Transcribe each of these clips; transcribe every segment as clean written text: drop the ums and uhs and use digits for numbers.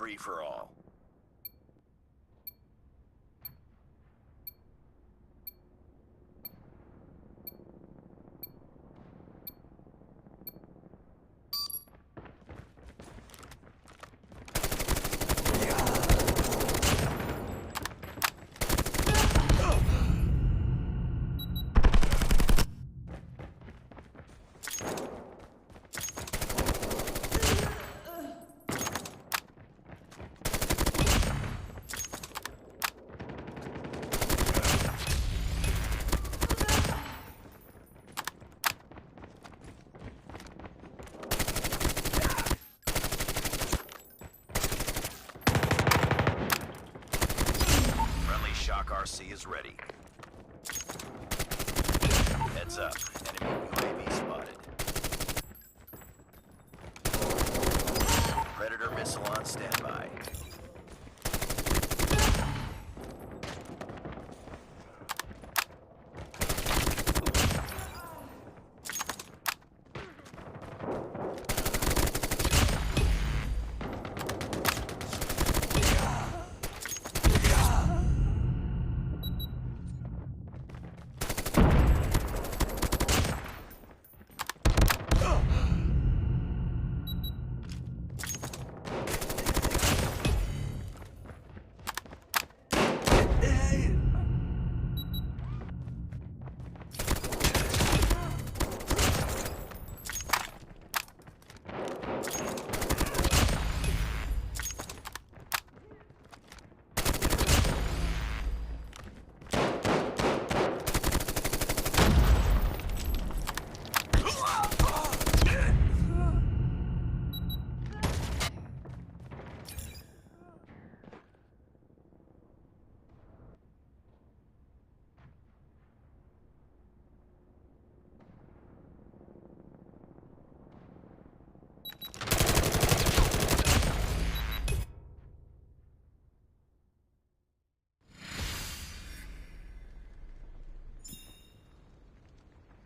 Free for all. RC is ready. Heads up. Enemy UAV spotted. Predator missile on standby.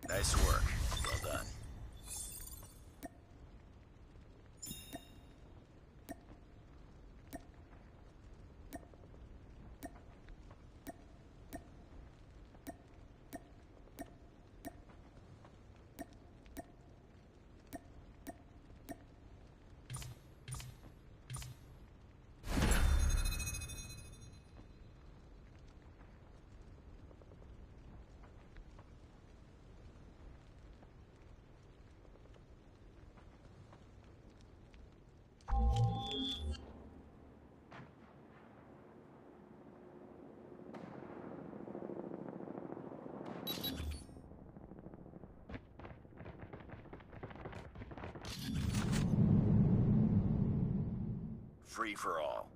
Nice work. Well done. Free for all.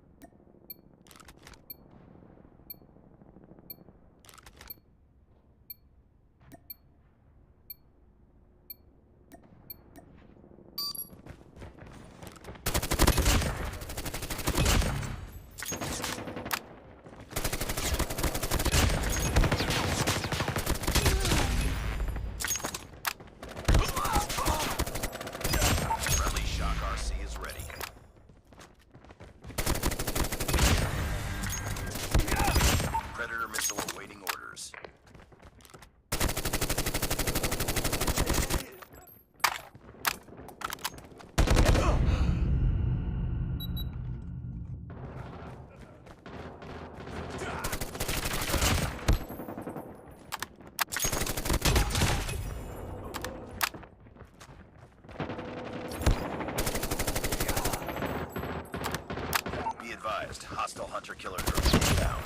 Hostile hunter-killer drone down.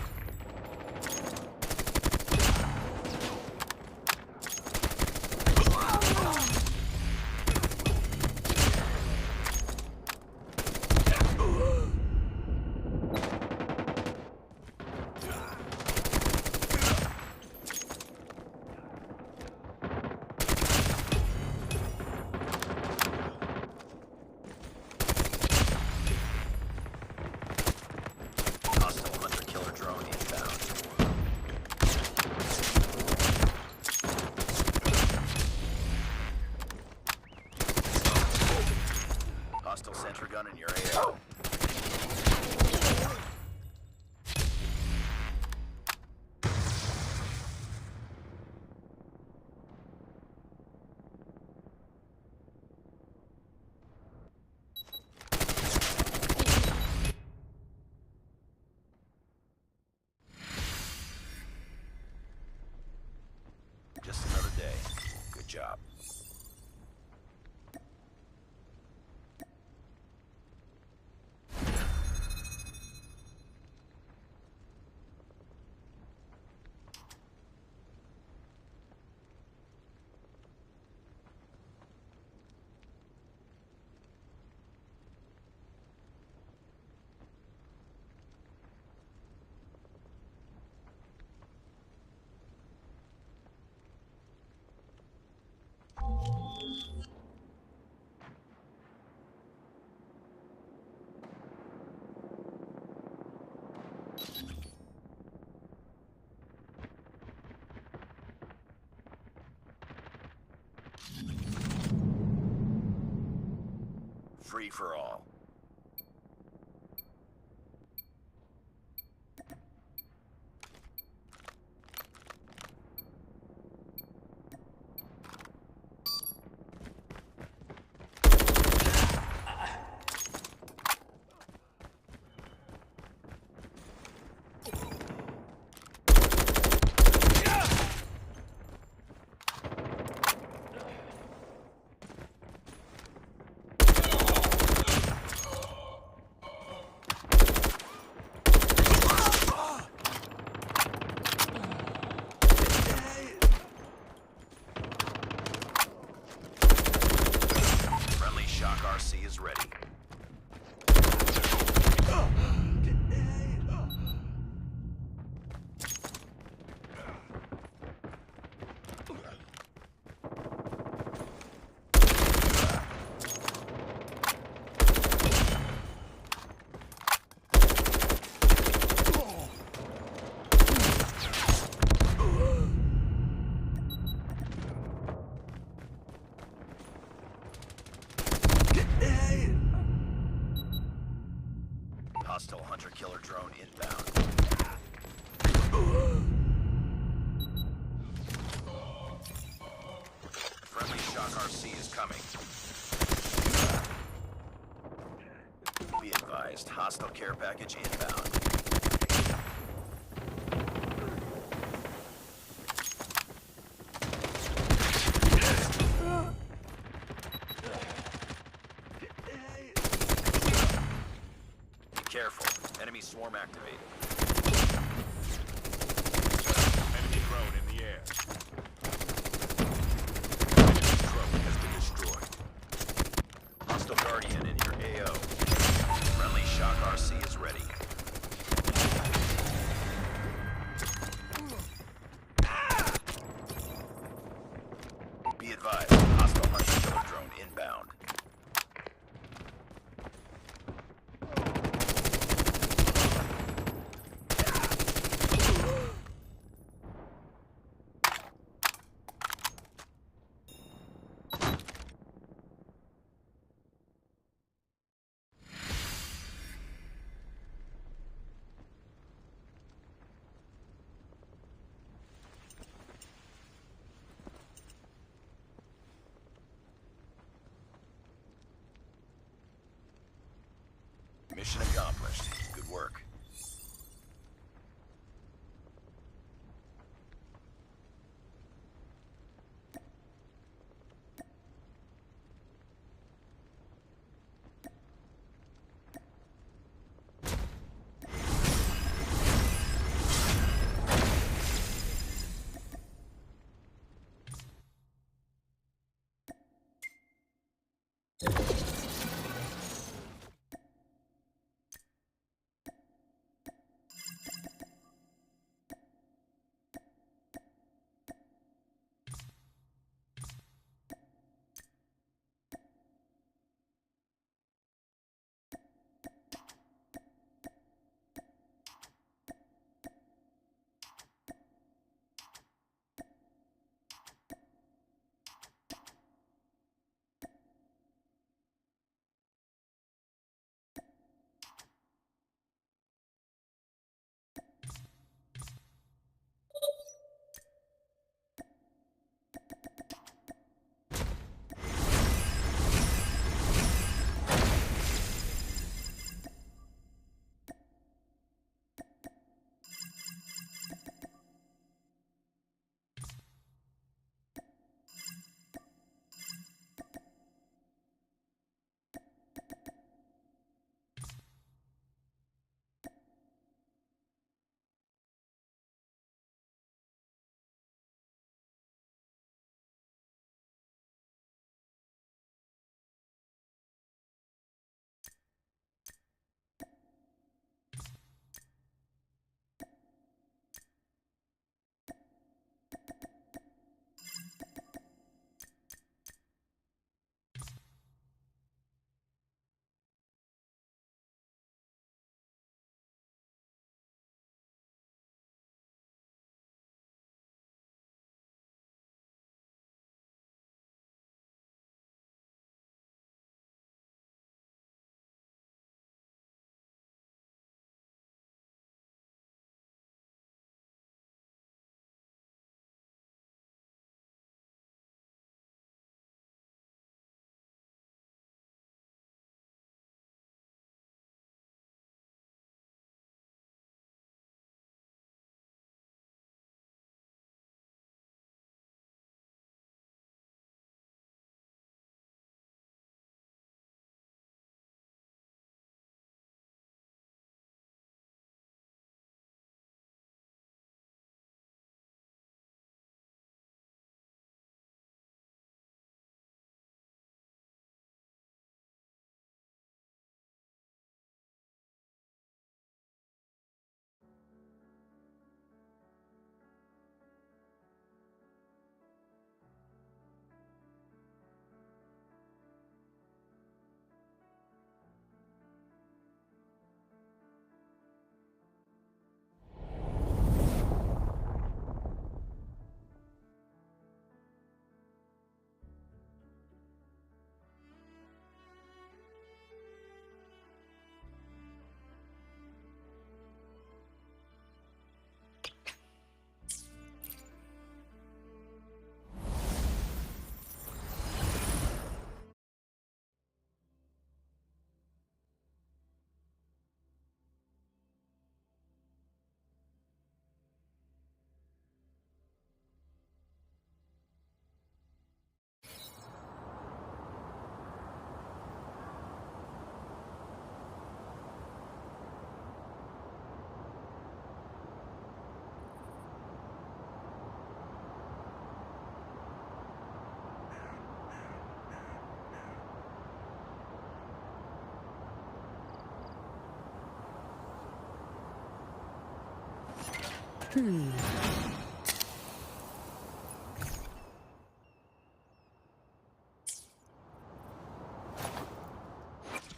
Hostile sentry gun in your AO. Free for all. RC is ready. Hostile hunter-killer drone inbound. Friendly shock RC is coming. Be advised, hostile care package inbound. Careful. Enemy swarm activated. Enemy drone in the air. Enemy drone has been destroyed. Hostile Guardian in your AO. Friendly shock RC is ready. Be advised, hostile hunter-killer drone inbound. Mission accomplished. Good work.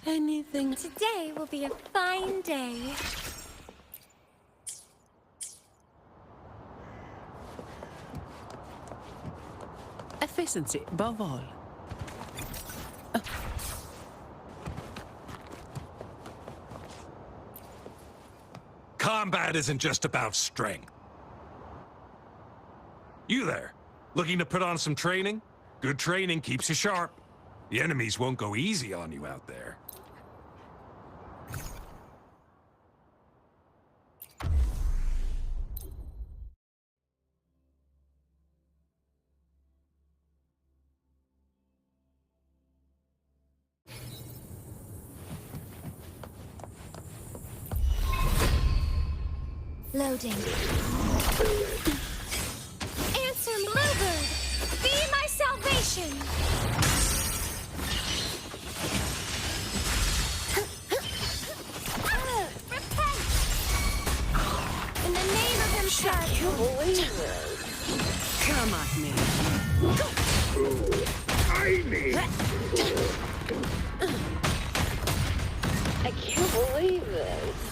Anything. Today will be a fine day. Efficiency above all. Combat isn't just about strength. You there, looking to put on some training? Good training keeps you sharp. The enemies won't go easy on you out there. Loading. Answer me, Bluebird! Be my salvation! Repent! In the name of himself! Come at me. I can't believe this.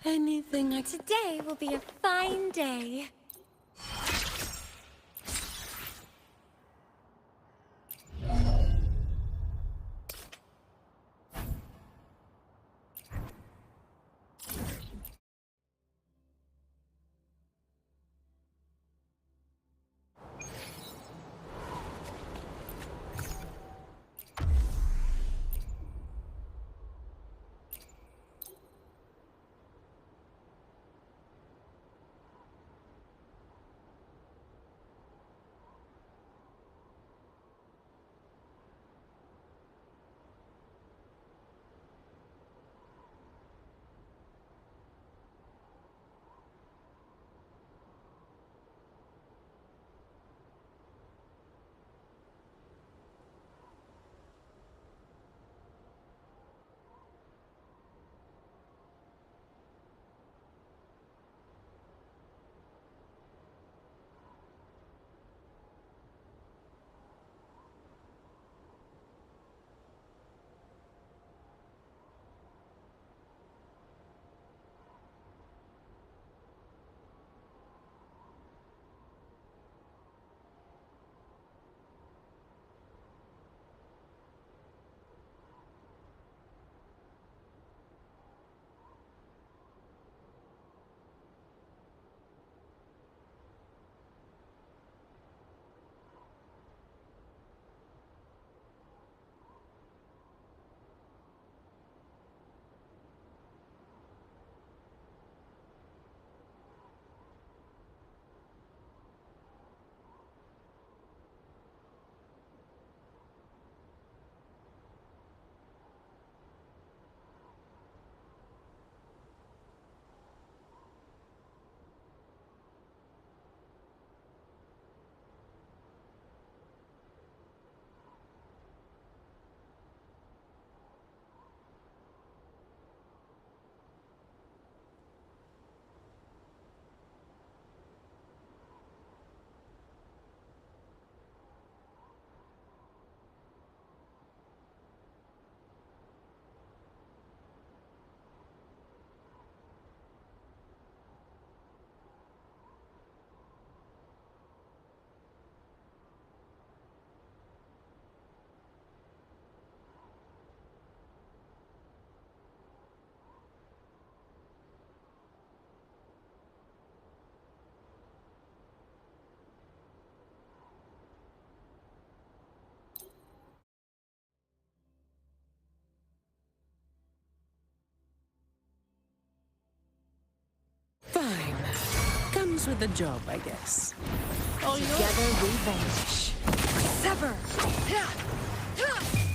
Anything I... Today will be a fine day. Fine. Comes with the job, I guess. Together we vanish. Sever!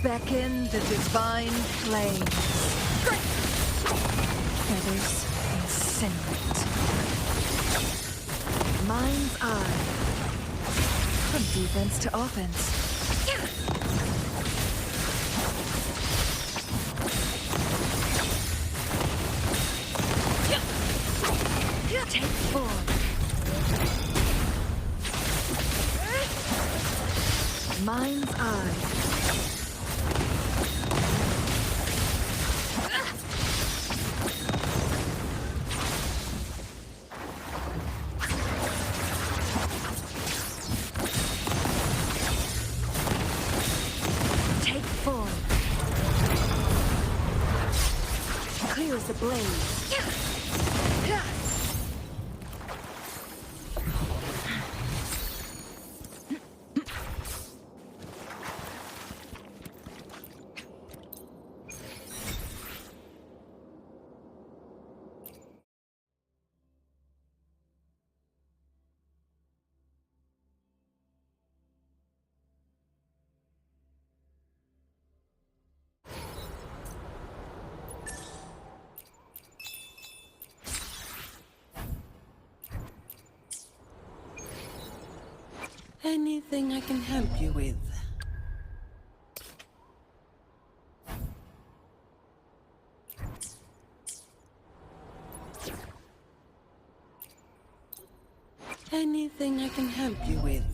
Beckon the divine flame. Feathers incinerate. Mind's eye. From defense to offense. Take form. Mind's eye. Take form. Clear as a blaze. Anything I can help you with? Anything I can help you with?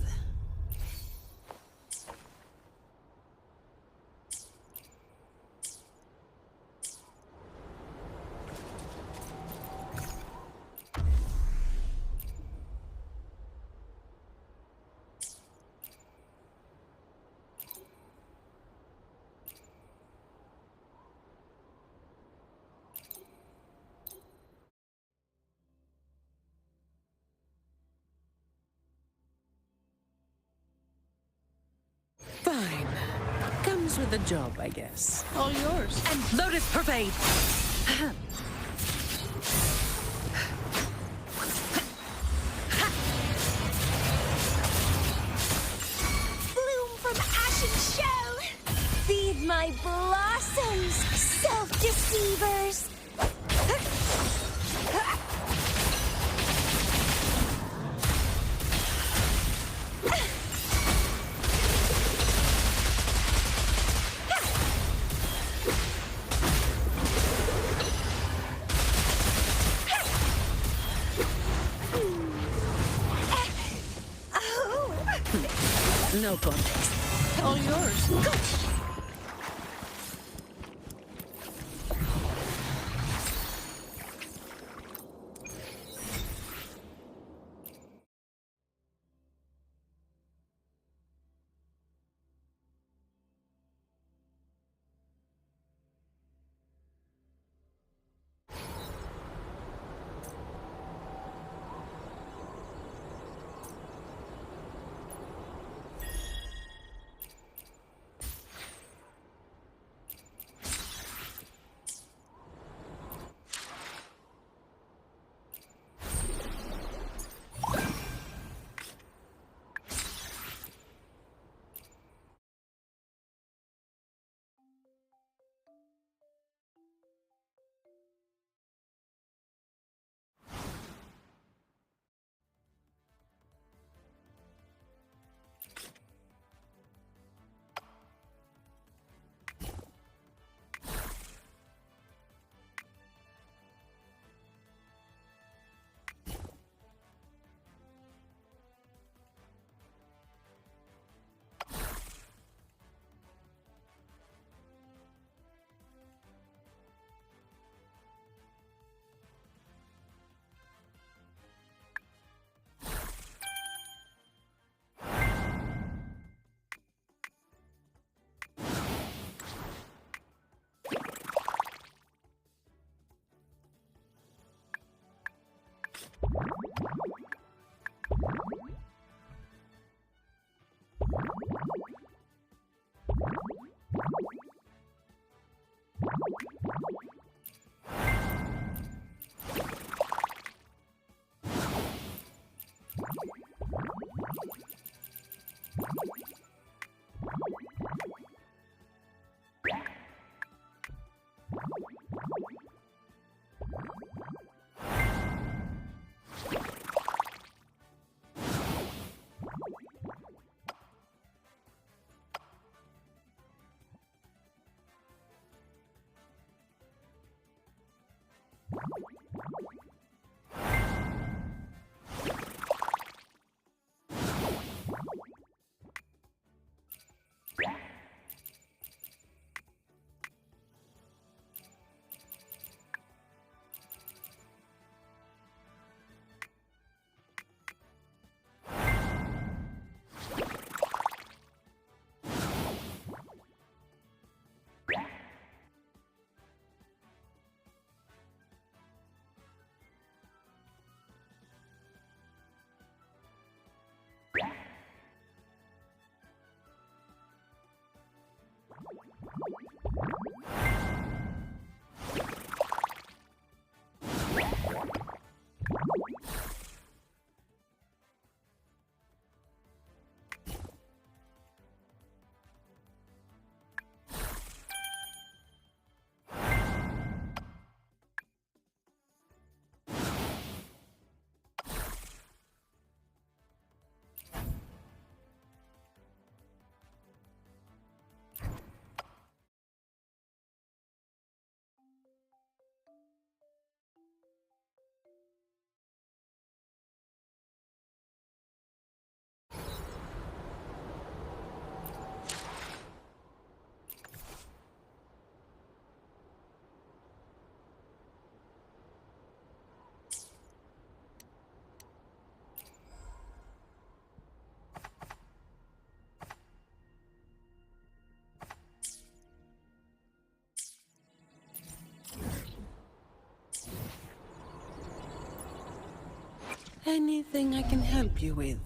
Fine. Comes with the job, I guess. All yours. And Lotus Pervade! Bloom from ashen shell. Feed my blossoms, self-deceivers. No contest. All yours. Anything I can help you with?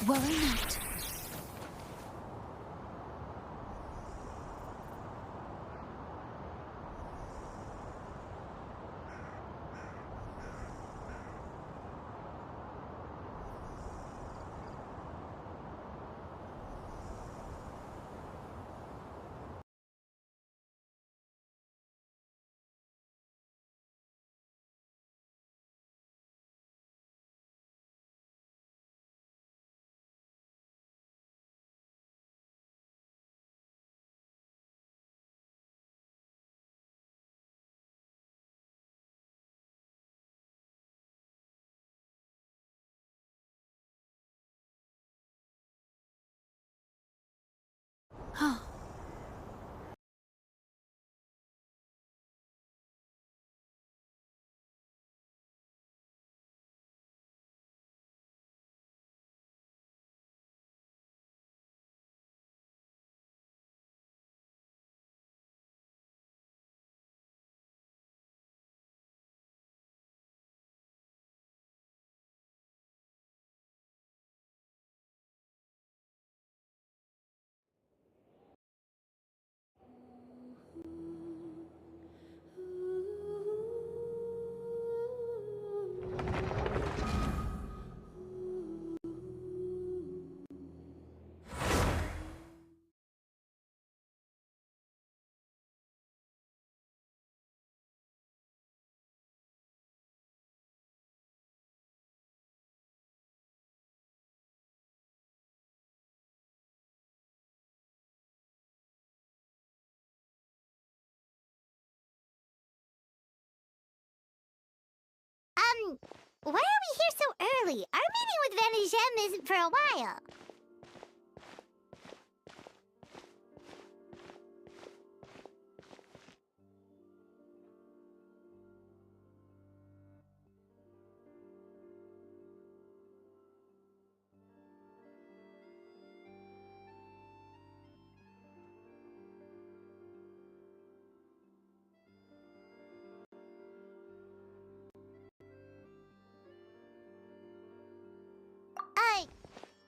Worry not. Huh. Why are we here so early? Our meeting with Vanigem isn't for a while.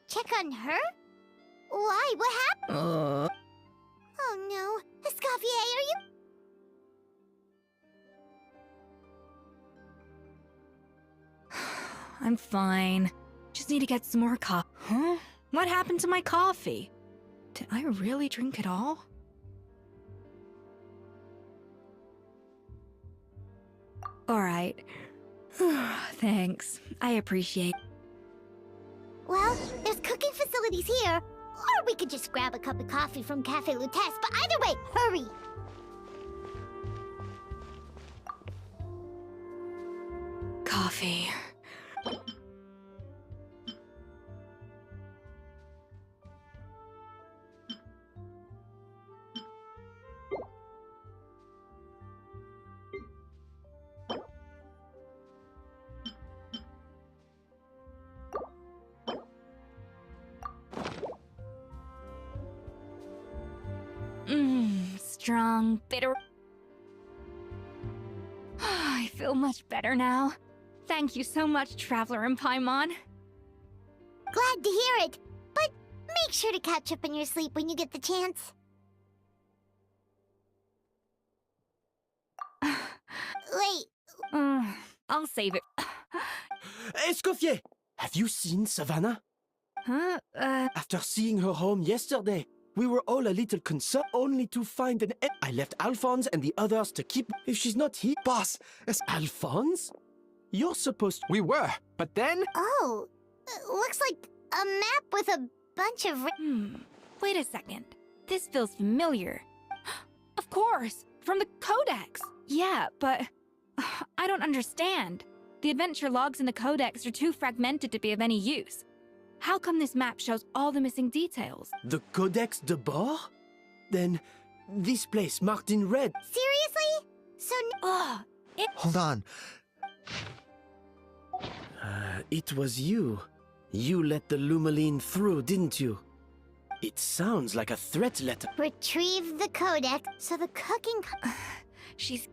Check on her? Why? What happened? Oh no. Escoffier, are you? I'm fine. Just need to get some more coffee. Huh? What happened to my coffee? Did I really drink it all? Alright. Thanks. I appreciate. Well, there's cooking facilities here. Or we could just grab a cup of coffee from Cafe Lutece, but either way, hurry! Coffee. Strong, bitter. I feel much better now. Thank you so much, Traveler in Paimon. Glad to hear it, but make sure to catch up on your sleep when you get the chance. I'll save it. Escoffier, have you seen Savannah? Huh? After seeing her home yesterday, we were all a little concerned only to find an... I left Alphonse and the others to keep... If she's not here... Boss, it's Alphonse? You're supposed to... We were, but then... Oh, looks like a map with a bunch of... Wait a second. This feels familiar. Of course, from the Codex. Yeah, but I don't understand. The adventure logs in the Codex are too fragmented to be of any use. How come this map shows all the missing details? The Codex de Bord? Then this place marked in red. Seriously? So... Hold on. It was you. You let the Lumaline through, didn't you? It sounds like a threat letter. Retrieve the codex so the cooking... She's...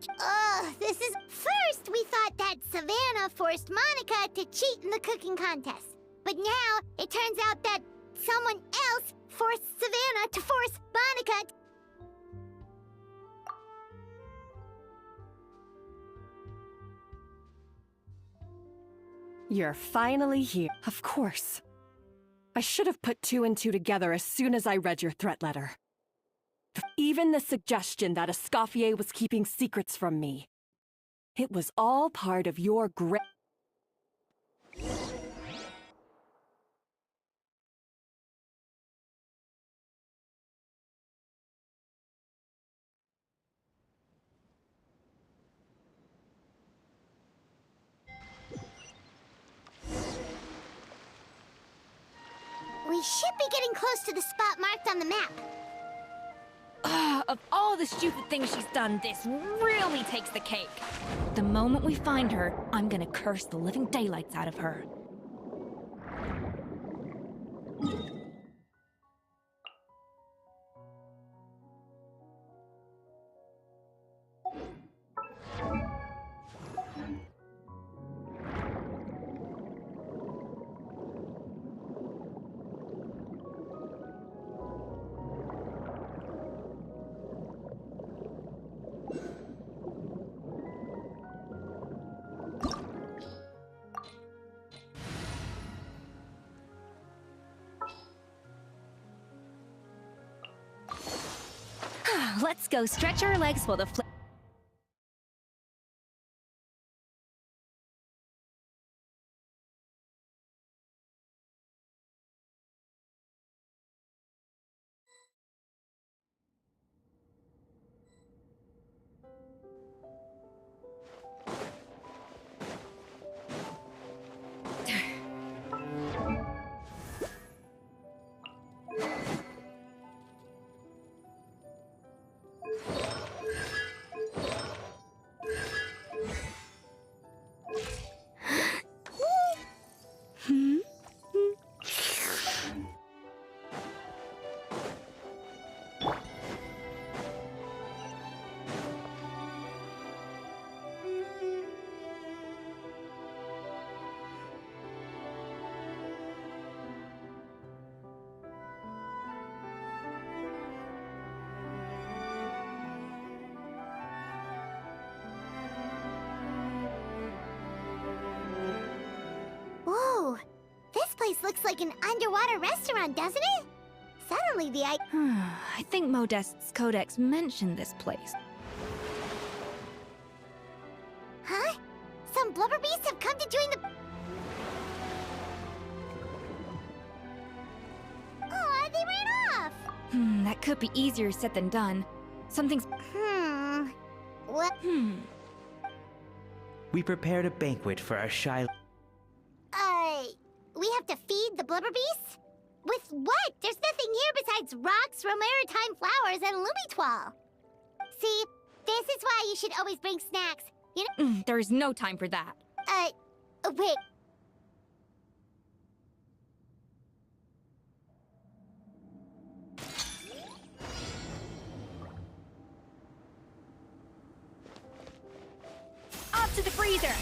this is... First, we thought that Savannah forced Monica to cheat in the cooking contest. But now, it turns out that someone else forced Savannah to force Monica to... You're finally here. Of course. I should have put 2 and 2 together as soon as I read your threat letter. Even the suggestion that Escoffier was keeping secrets from me. It was all part of your great... We should be getting close to the spot marked on the map. Of all the stupid things she's done, this really takes the cake. The moment we find her, I'm gonna curse the living daylights out of her. Let's go stretch our legs while the Whoa, this place looks like an underwater restaurant, doesn't it? Suddenly the I think Modest's Codex mentioned this place. Huh? Some blubber beasts have come to join the... Oh, they ran off! That could be easier said than done. Something's... What? We prepared a banquet for our shy... We have to feed the blubber beasts? With what? There's nothing here besides rocks, romaritime flowers, and lumitoile. See, this is why you should always bring snacks. You know... There is no time for that. Wait. Off to the freezer!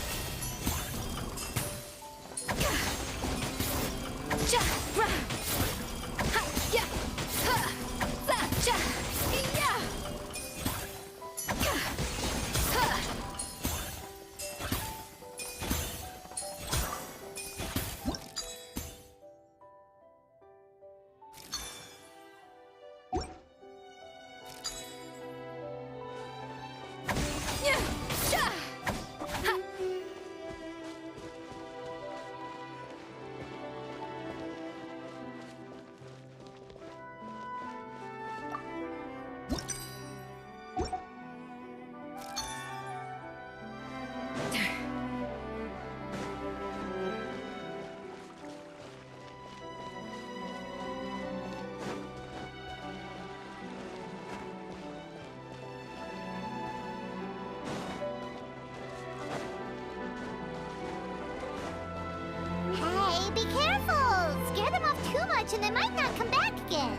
much and they might not come back again.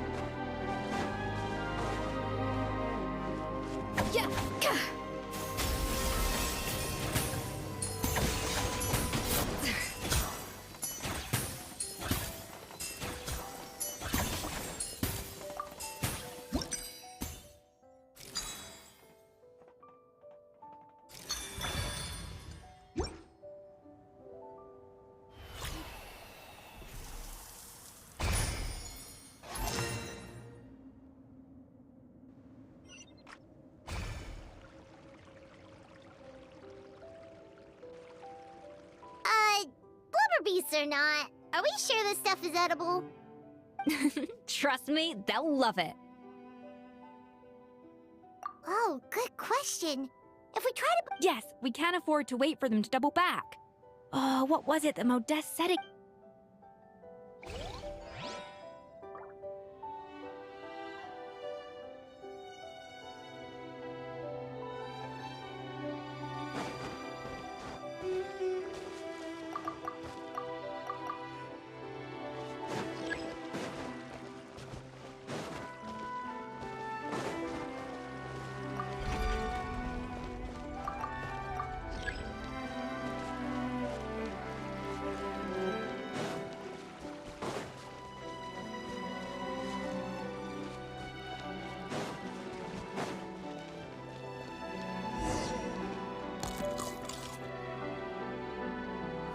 Yeah. Blubber beasts or not, are we sure this stuff is edible? Trust me, they'll love it. Oh, good question. If we try to... Yes, we can't afford to wait for them to double back. Oh, what was it that Modeste said?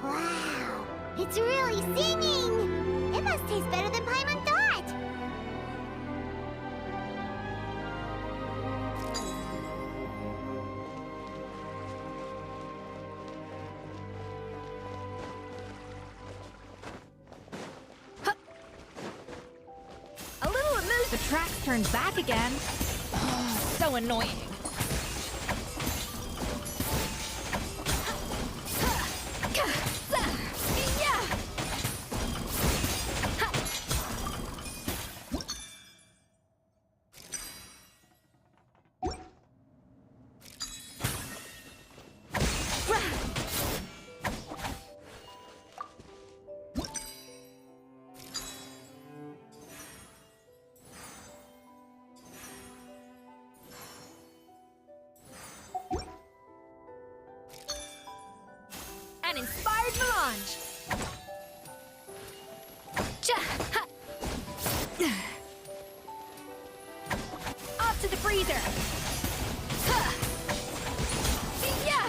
Wow, it's really singing! It must taste better than Paimon thought! A little amuse. The tracks turned back again. Oh, so annoying. An inspired melange. Off to the freezer. Yeah.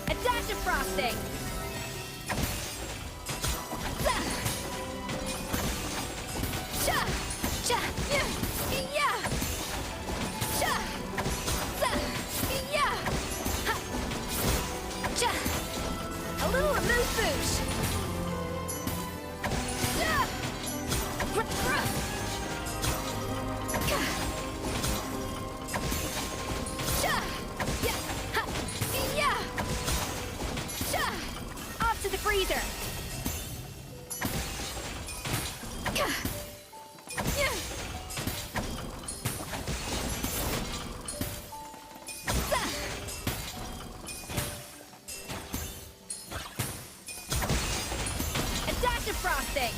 A dash of frosting. A little amuse bouche. Off to the freezer. A dash of frosting.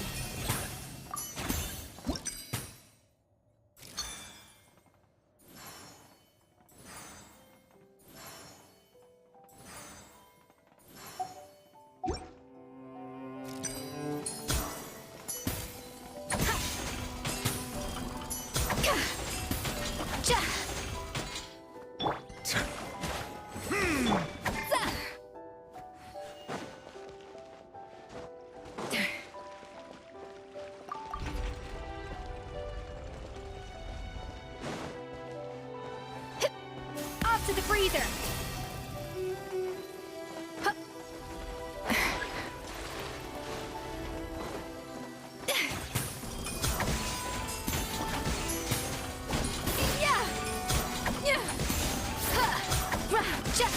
Off to the freezer.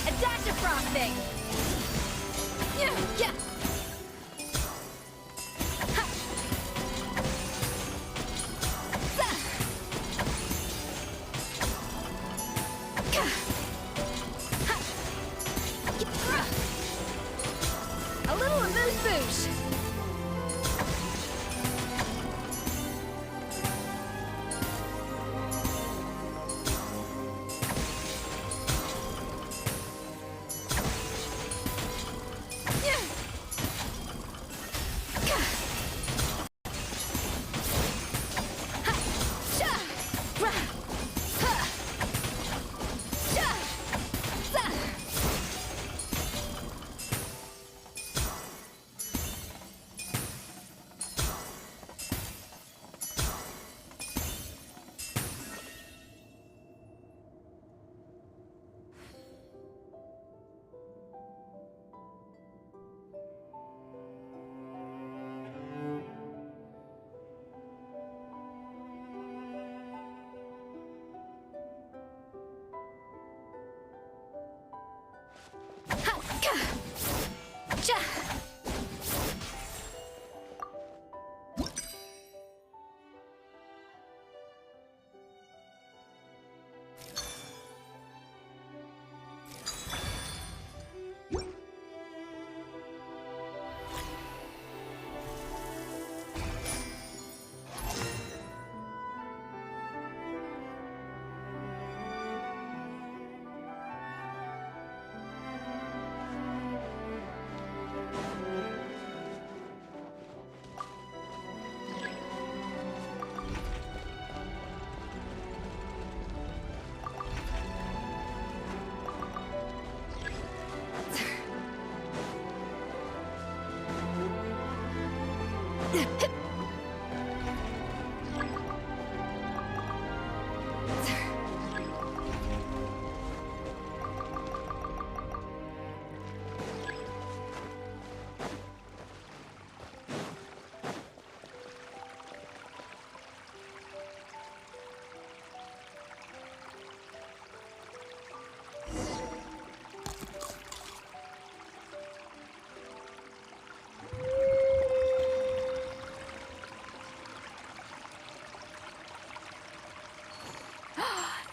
A dash of frosting.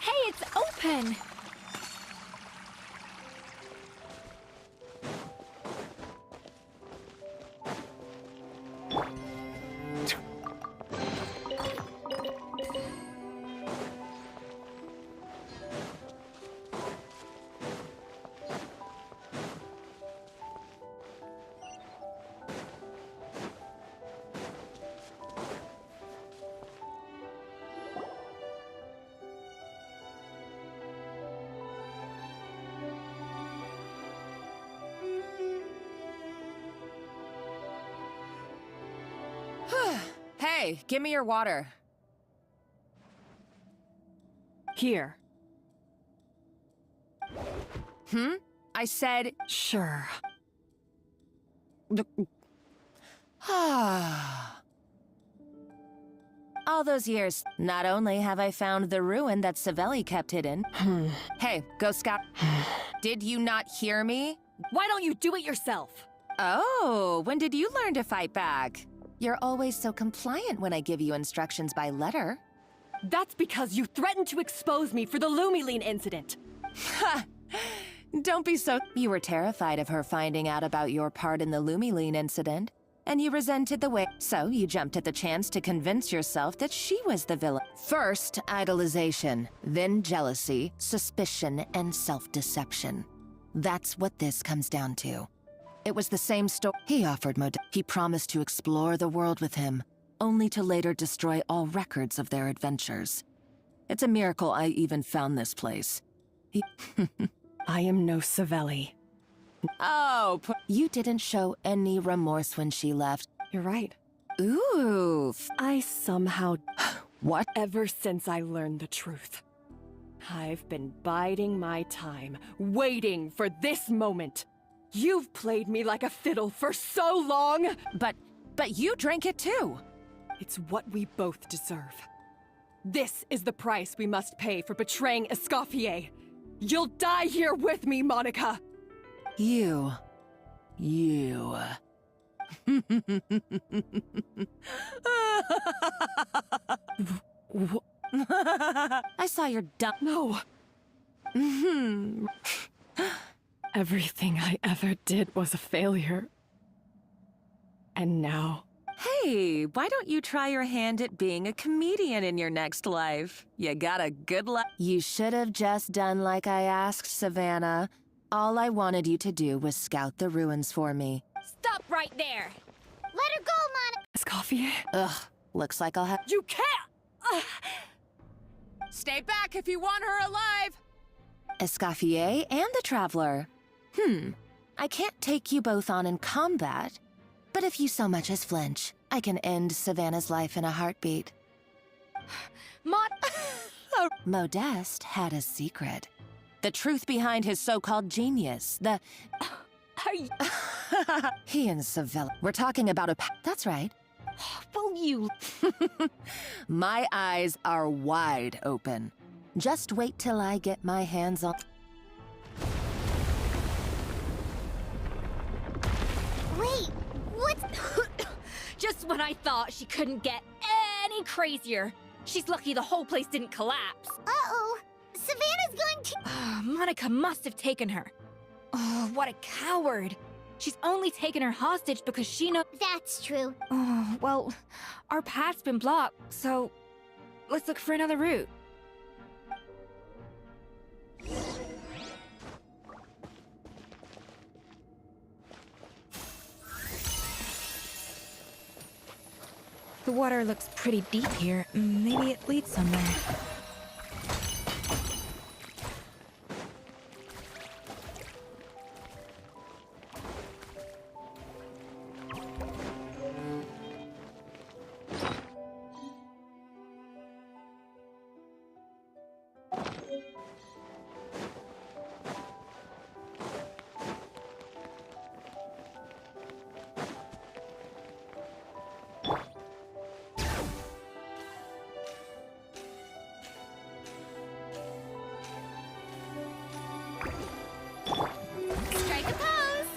Hey, it's open! Hey, give me your water. Here. I said... Sure. All those years, not only have I found the ruin that Savelli kept hidden... Hey, go scout... Did you not hear me? Why don't you do it yourself? Oh, when did you learn to fight back? You're always so compliant when I give you instructions by letter. That's because you threatened to expose me for the Lumiline incident. Ha! Don't be so... You were terrified of her finding out about your part in the Lumiline incident, and you resented the way... So you jumped at the chance to convince yourself that she was the villain. First, idolization, then jealousy, suspicion, and self-deception. That's what this comes down to. It was the same story. He offered He promised to explore the world with him, only to later destroy all records of their adventures. It's a miracle I even found this place. I am no Savelli. Oh, you didn't show any remorse when she left. You're right. Oof. I somehow... What? Ever since I learned the truth. I've been biding my time, waiting for this moment. You've played me like a fiddle for so long! But you drank it too! It's what we both deserve. This is the price we must pay for betraying Escoffier. You'll die here with me, Monica! You. I saw your dumb... No. Everything I ever did was a failure. And now... Hey, why don't you try your hand at being a comedian in your next life? You got a good life. You should have just done like I asked, Savannah. All I wanted you to do was scout the ruins for me. Stop right there! Let her go, Monica! Escoffier? Ugh, looks like I'll have... You can't! Stay back if you want her alive! Escoffier and the Traveler. I can't take you both on in combat, but if you so much as flinch, I can end Savannah's life in a heartbeat. Modeste had a secret. The truth behind his so-called genius, the... He and Savella. We're talking about a... That's right. Well, you... My eyes are wide open. Just wait till I get my hands on... Wait, what's... Just when I thought she couldn't get any crazier. She's lucky the whole place didn't collapse. Uh-oh. Savannah's going to... Monica must have taken her. Oh, what a coward. She's only taken her hostage because she knows... That's true. Oh, well, our path's been blocked, so let's look for another route. The water looks pretty deep here. Maybe it leads somewhere. Strike a pose!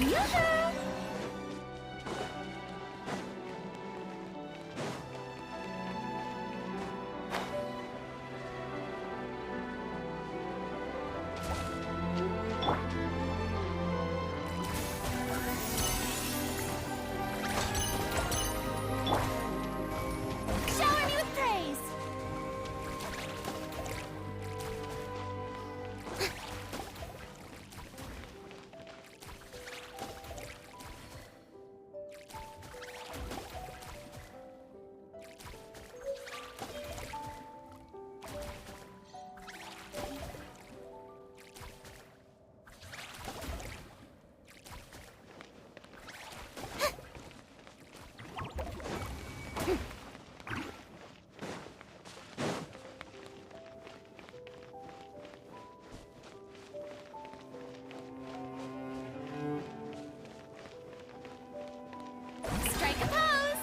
Yoo-hoo! Shower me with praise! Strike a pose!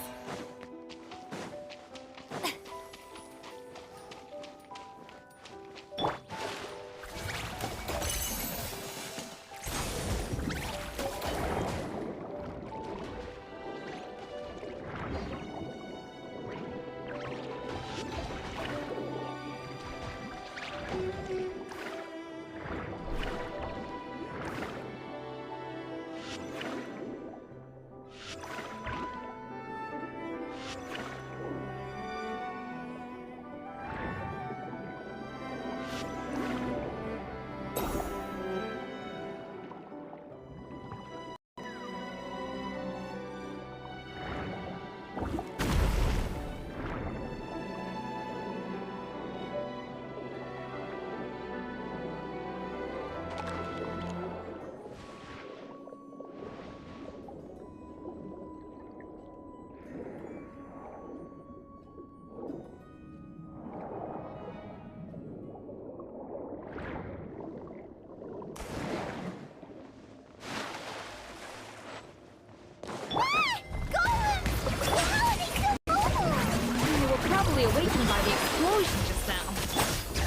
You were probably awakened by the explosion just now.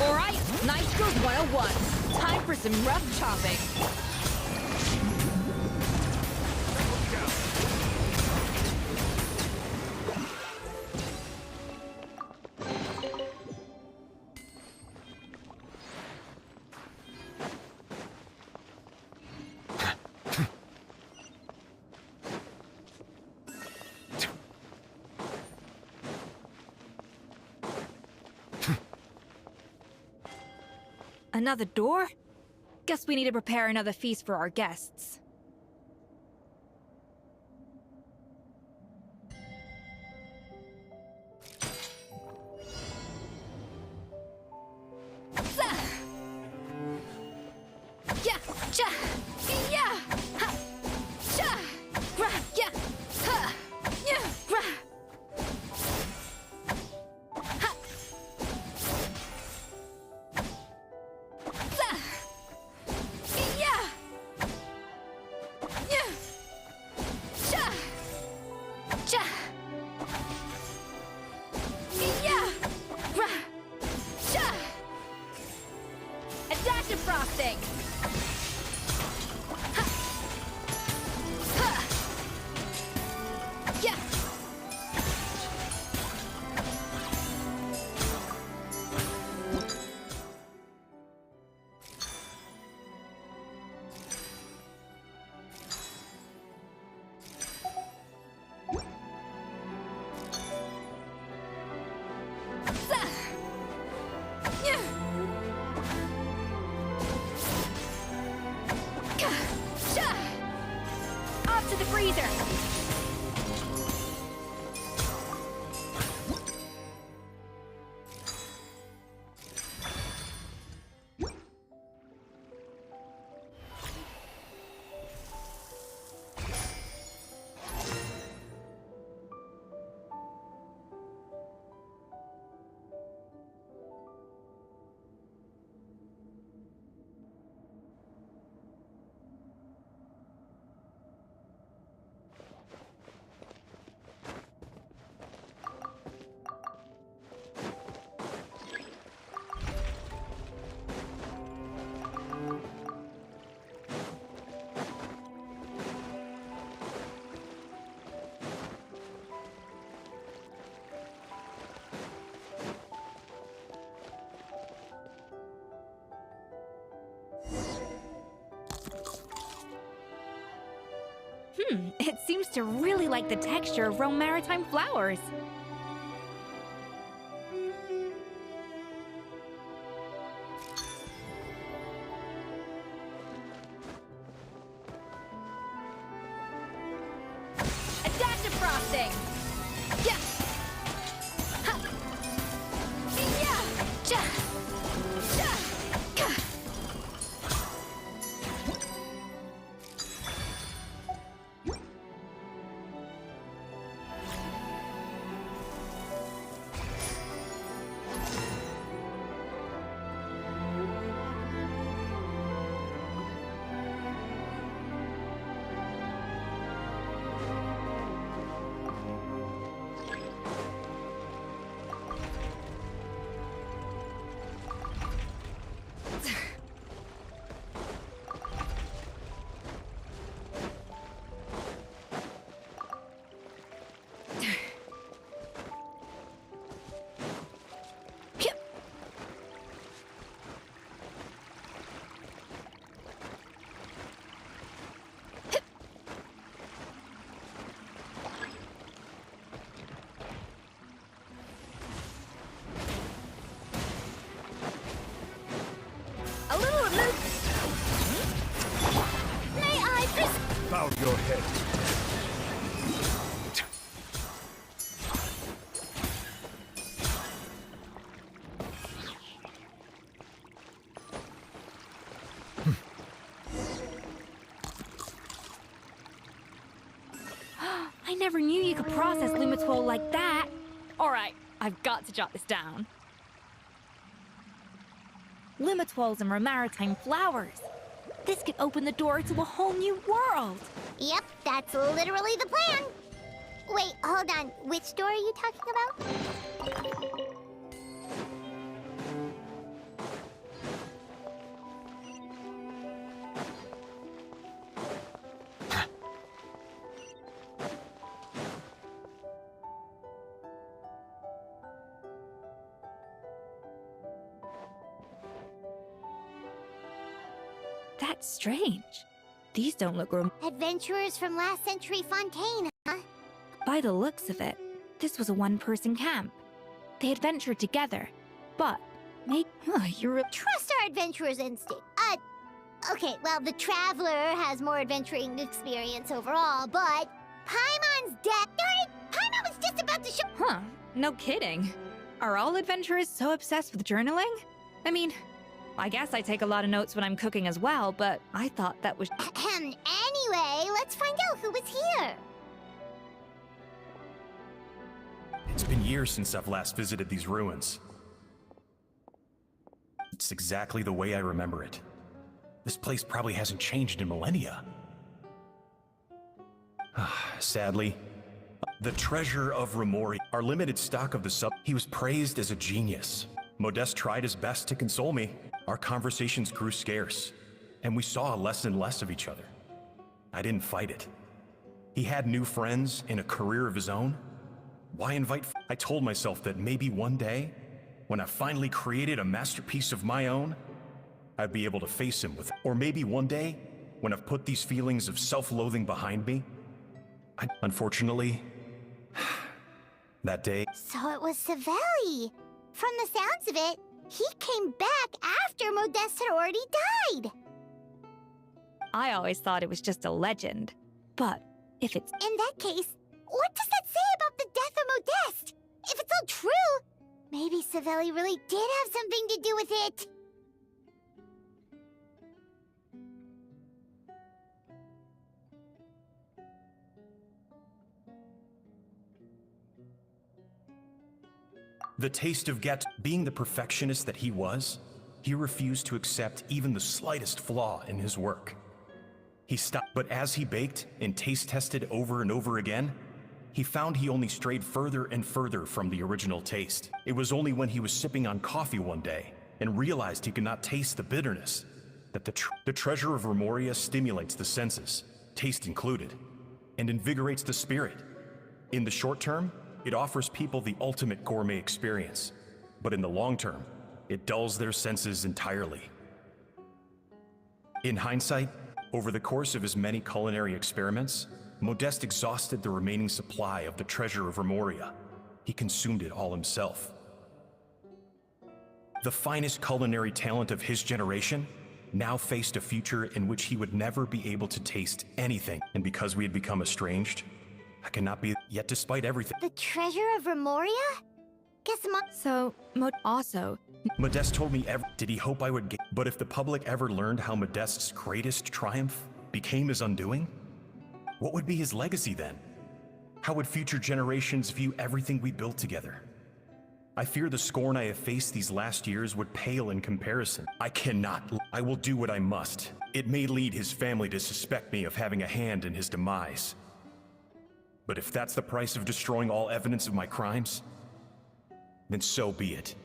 Alright, Nitro's 101. Time for some rough chopping. Another door? Guess we need to prepare another feast for our guests. Yeah, cha, yeah, ha, cha, ra, yeah, ha, yeah, ra, ha, za, yeah, yeah, cha, cha, yeah, ra, cha, a dash of frosting. Off to the freezer! It seems to really like the texture of Rome maritime flowers. A dash of frosting! Yeah! Ha! Yeah! Cha! Cha! Ka! A little loose. May I please? Bow your head. I never knew you could process Lumitwol like that. All right, I've got to jot this down. Lumitwols and maritime flowers. This could open the door to a whole new world. Yep, that's literally the plan. Wait, hold on. Which door are you talking about? That's strange. These don't look Adventurers from last century Fontaine, huh? By the looks of it, this was a one-person camp. They adventured together, but You're Trust our adventurer's instinct. Okay, well, the Traveler has more adventuring experience overall, but Paimon's dead. Darn it! Paimon was just about to show. Huh, no kidding. Are all adventurers so obsessed with journaling? I mean, I guess I take a lot of notes when I'm cooking as well, but I thought that was... Anyway, let's find out who was here. It's been years since I've last visited these ruins. It's exactly the way I remember it. This place probably hasn't changed in millennia. Sadly, the treasure of Remori, our limited stock of the sub, he was praised as a genius. Modeste tried his best to console me. Our conversations grew scarce, and we saw less and less of each other. I didn't fight it. He had new friends and a career of his own. Why invite? I told myself that maybe one day, when I finally created a masterpiece of my own, I'd be able to face him with, or maybe one day, when I've put these feelings of self-loathing behind me, unfortunately, that day... So it was Savelli. From the sounds of it, he came back after Modeste had already died. I always thought it was just a legend. But if it's... In that case, what does that say about the death of Modeste? If it's all true, maybe Savelli really did have something to do with it. The taste of being the perfectionist that he was, he refused to accept even the slightest flaw in his work. He stopped, but as he baked and taste tested over and over again, he found he only strayed further and further from the original taste. It was only when he was sipping on coffee one day and realized he could not taste the bitterness that the treasure of Remoria stimulates the senses, taste included, and invigorates the spirit. In the short term, it offers people the ultimate gourmet experience, but in the long term, it dulls their senses entirely. In hindsight, over the course of his many culinary experiments, Modeste exhausted the remaining supply of the treasure of Remoria. He consumed it all himself. The finest culinary talent of his generation now faced a future in which he would never be able to taste anything, and because we had become estranged, I cannot be, yet despite everything. The treasure of Remoria? Guess So, also... Modeste told me did he hope I would get... But if the public ever learned how Modeste's greatest triumph became his undoing, what would be his legacy then? How would future generations view everything we built together? I fear the scorn I have faced these last years would pale in comparison. I will do what I must. It may lead his family to suspect me of having a hand in his demise. But if that's the price of destroying all evidence of my crimes, then so be it.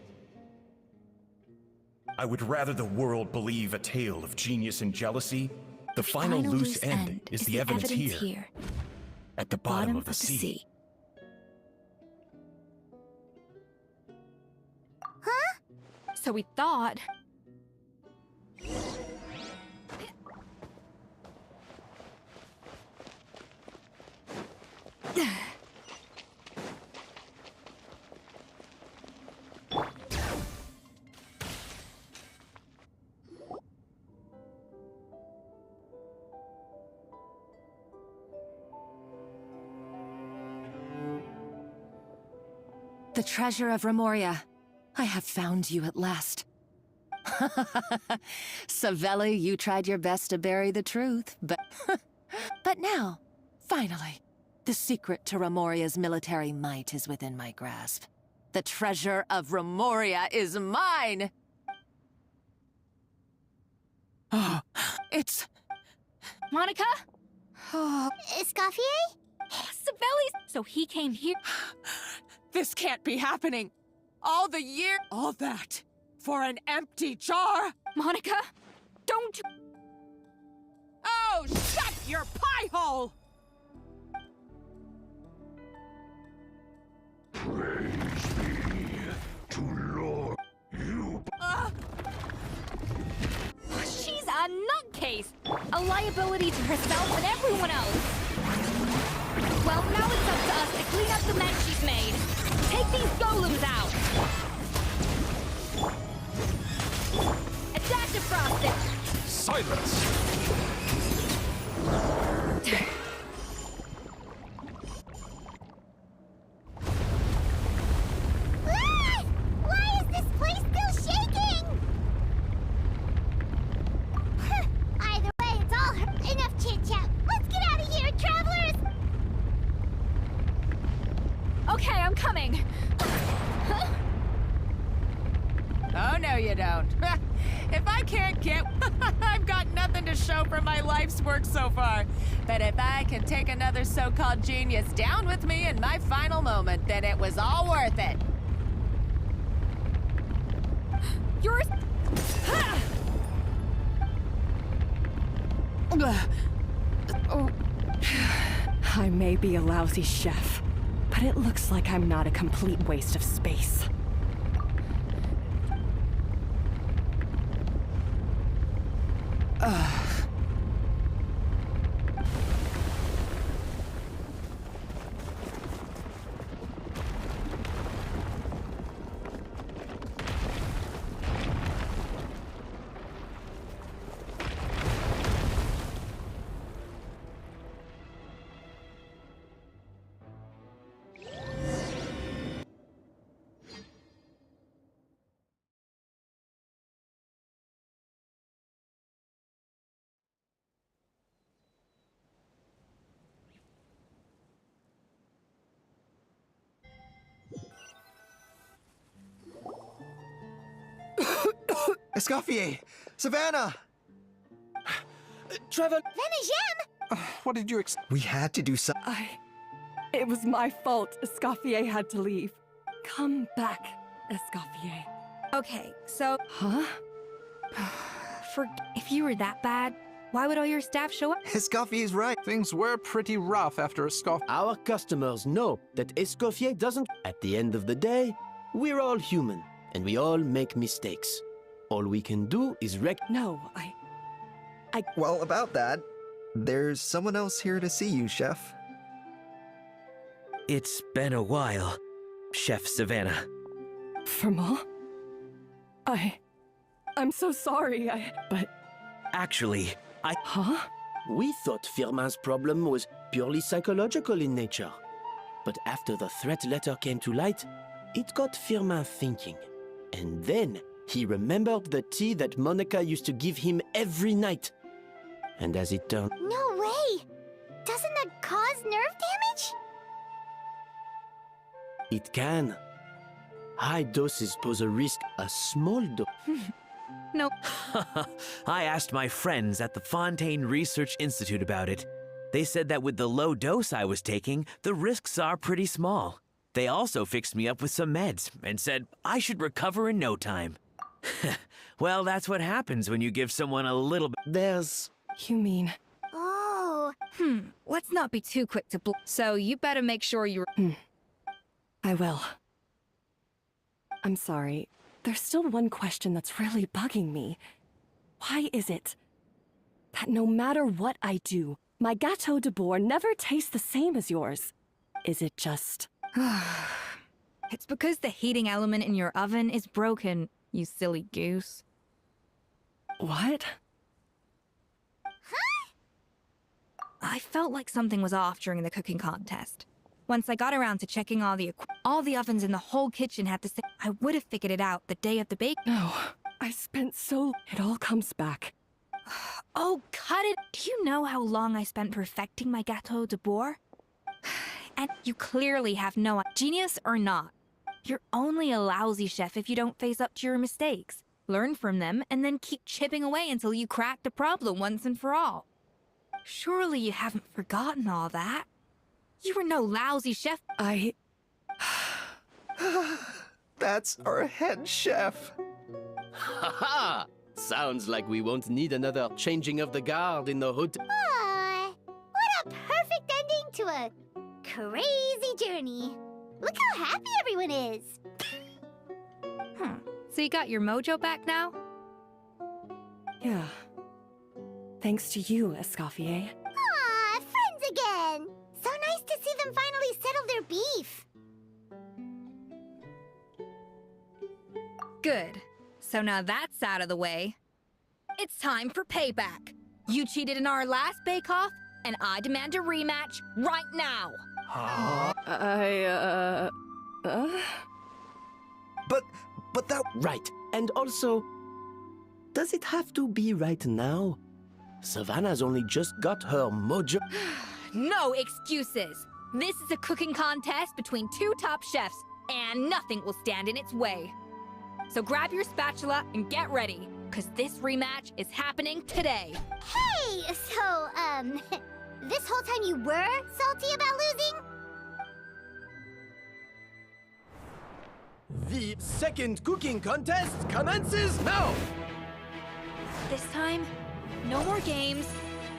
I would rather the world believe a tale of genius and jealousy. The final loose end is the evidence here, at the bottom of the sea. Huh? So we thought... The treasure of Remoria. I have found you at last. Savelli, you tried your best to bury the truth, but... but now, finally, the secret to Remoria's military might is within my grasp. The treasure of Remoria is mine! Oh, it's... Monica? Escoffier? Savelli! So he came here... This can't be happening! All that, for an empty jar? Monica, don't... Oh, shut your pie hole! Praise be to Lord, you... She's a nutcase! A liability to herself and everyone else! Well, now it's up to us to clean up the mess she's made. Take these golems out! silence. Ah! Why is this place still shaking? Either way, it's all enough chit-chat. Let's get out of here, travelers! Okay, I'm coming. Oh, no, you don't. If I can't get... I've got nothing to show for my life's work so far. But if I can take another so-called genius down with me in my final moment, then it was all worth it. Yours. Oh. I may be a lousy chef, but it looks like I'm not a complete waste of space. Escoffier! Savannah! Trevor! Venejem! What did you We had to do something. It was my fault. Escoffier had to leave. Come back, Escoffier. Okay, so Huh? if you were that bad, why would all your staff show up? Escoffier's right. Things were pretty rough after Escoffier. Our customers know that Escoffier doesn't. At the end of the day, we're all human, and we all make mistakes. All we can do is No, Well, about that, there's someone else here to see you, Chef. It's been a while, Chef Savannah. Firmal? I'm so sorry, but... Actually, Huh? We thought Firmin's problem was purely psychological in nature. But after the threat letter came to light, it got Firmin thinking. And then he remembered the tea that Monica used to give him every night. And as it turned... No way! Doesn't that cause nerve damage? It can. High doses pose a risk. A small dose... No. I asked my friends at the Fontaine Research Institute about it. They said that with the low dose I was taking, the risks are pretty small. They also fixed me up with some meds and said I should recover in no time. Well, that's what happens when you give someone a little bit. There's... You mean... Oh. Let's not be too quick to So you better make sure I will. I'm sorry. There's still one question that's really bugging me. Why is it that no matter what I do, my gâteau de bourg never tastes the same as yours? Is it just... It's because the heating element in your oven is broken, you silly goose. What? I felt like something was off during the cooking contest. Once I got around to checking all the ovens in the whole kitchen had the same. I would have figured it out the day of the bake. No, I spent so... It all comes back. Oh, cut it! Do you know how long I spent perfecting my gâteau de bourg? And you clearly have no... Genius or not, you're only a lousy chef if you don't face up to your mistakes, learn from them, and then keep chipping away until you crack the problem once and for all. Surely you haven't forgotten all that. You were no lousy chef. That's our head chef. Ha-ha! Sounds like we won't need another changing of the guard in the hotel. Aw, what a perfect ending to a crazy journey. Look how happy everyone is. So you got your mojo back now? Yeah. Thanks to you, Escoffier. Aw, friends again. So nice to see them finally settle their beef. Good. So now that's out of the way. It's time for payback. You cheated in our last bake-off, and I demand a rematch right now. But that... Right. And also, does it have to be right now? Savannah's only just got her mojo... No excuses. This is a cooking contest between two top chefs, and nothing will stand in its way. So grab your spatula and get ready, because this rematch is happening today. Hey! So, this whole time you were salty about losing? The second cooking contest commences now! This time, no more games,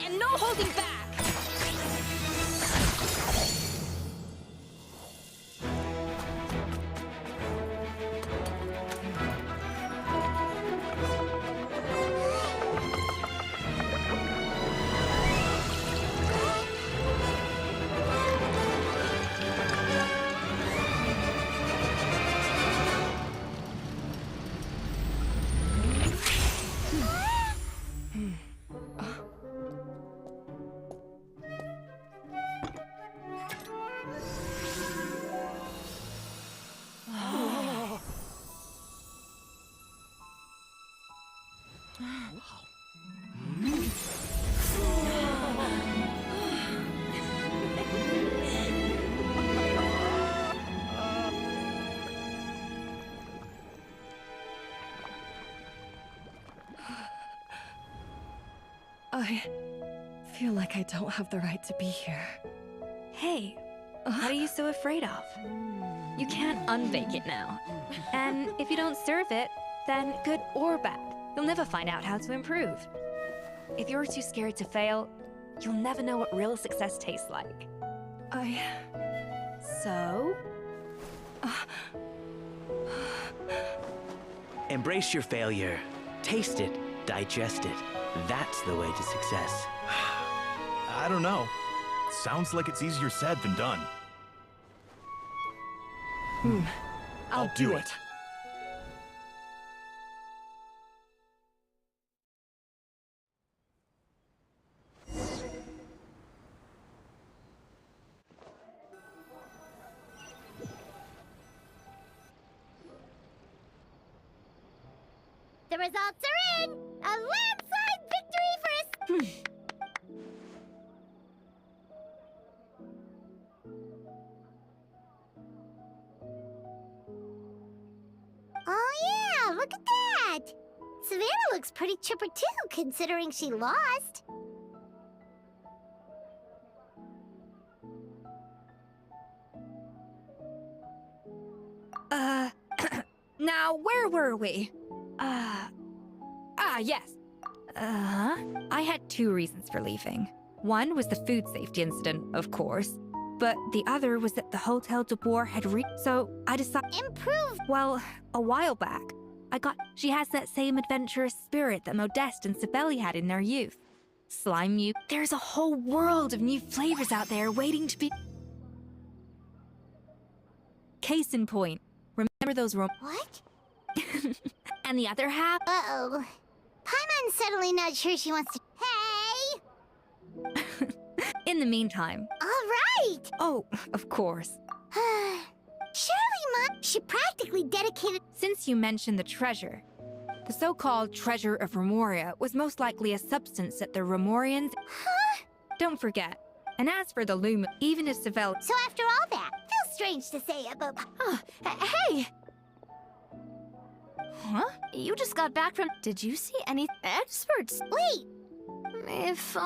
and no holding back! I feel like I don't have the right to be here. Hey, what are you so afraid of? You can't unbake it now. And if you don't serve it, then good or bad, you'll never find out how to improve. If you're too scared to fail, you'll never know what real success tastes like. So? Embrace your failure. Taste it. Digest it. That's the way to success. I don't know. Sounds like it's easier said than done. I'll do it. The results are in! A landslide victory for us! Oh yeah, look at that! Savannah looks pretty chipper too, considering she lost. Now, where were we? Yes. I had two reasons for leaving. One was the food safety incident, of course. But the other was that the Hotel de Boer had so I decided... Improved! Well, a while back, she has that same adventurous spirit that Modeste and Sibeli had in their youth. Slime you. There's a whole world of new flavors out there waiting to be... Case in point. Remember those What? And the other half? Uh-oh. Paimon's suddenly not sure she wants to... Hey! In the meantime... All right! Oh, of course. Surely, Mom, she practically dedicated... Since you mentioned the treasure, the so-called treasure of Remoria was most likely a substance that the Remorians... Huh? Don't forget. And as for the Lumen, even if Savell... So after all that, feels strange to say it, but... Hey! Huh? You just got back from... Did you see any experts? Wait! If...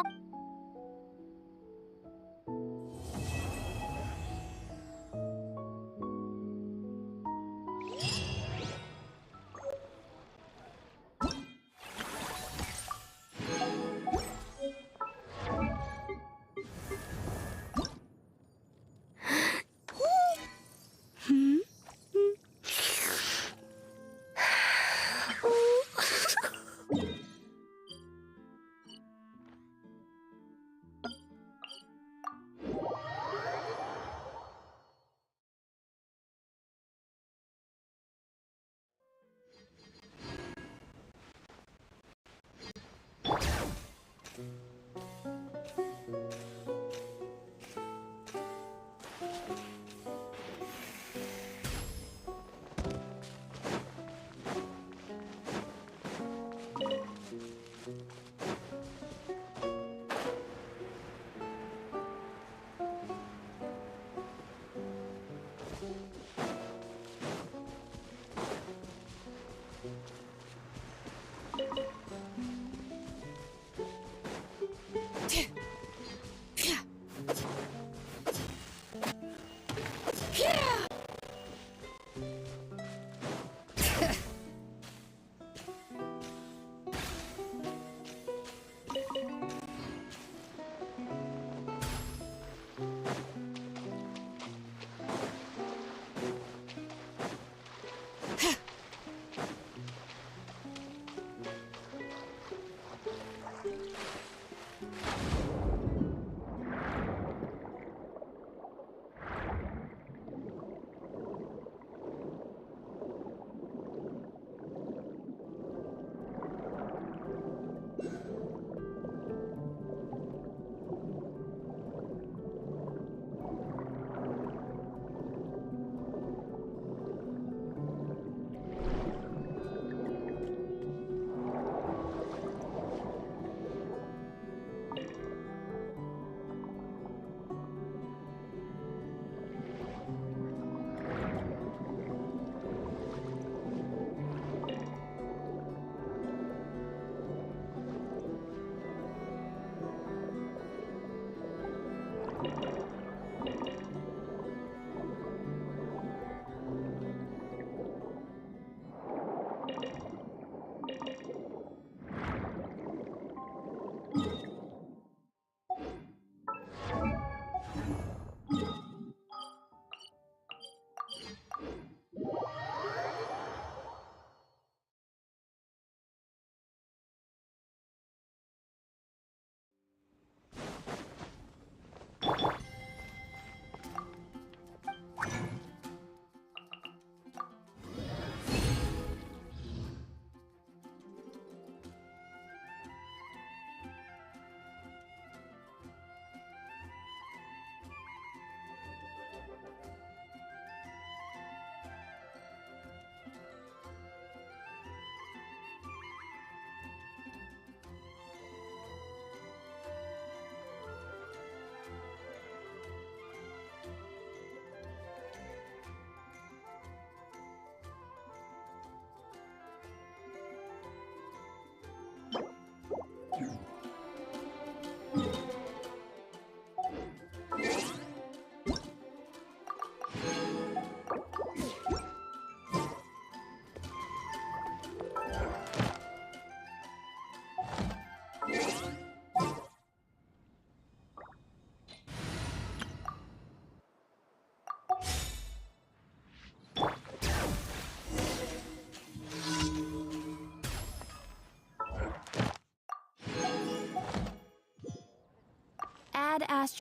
Dad asked...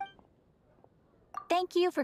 Thank you for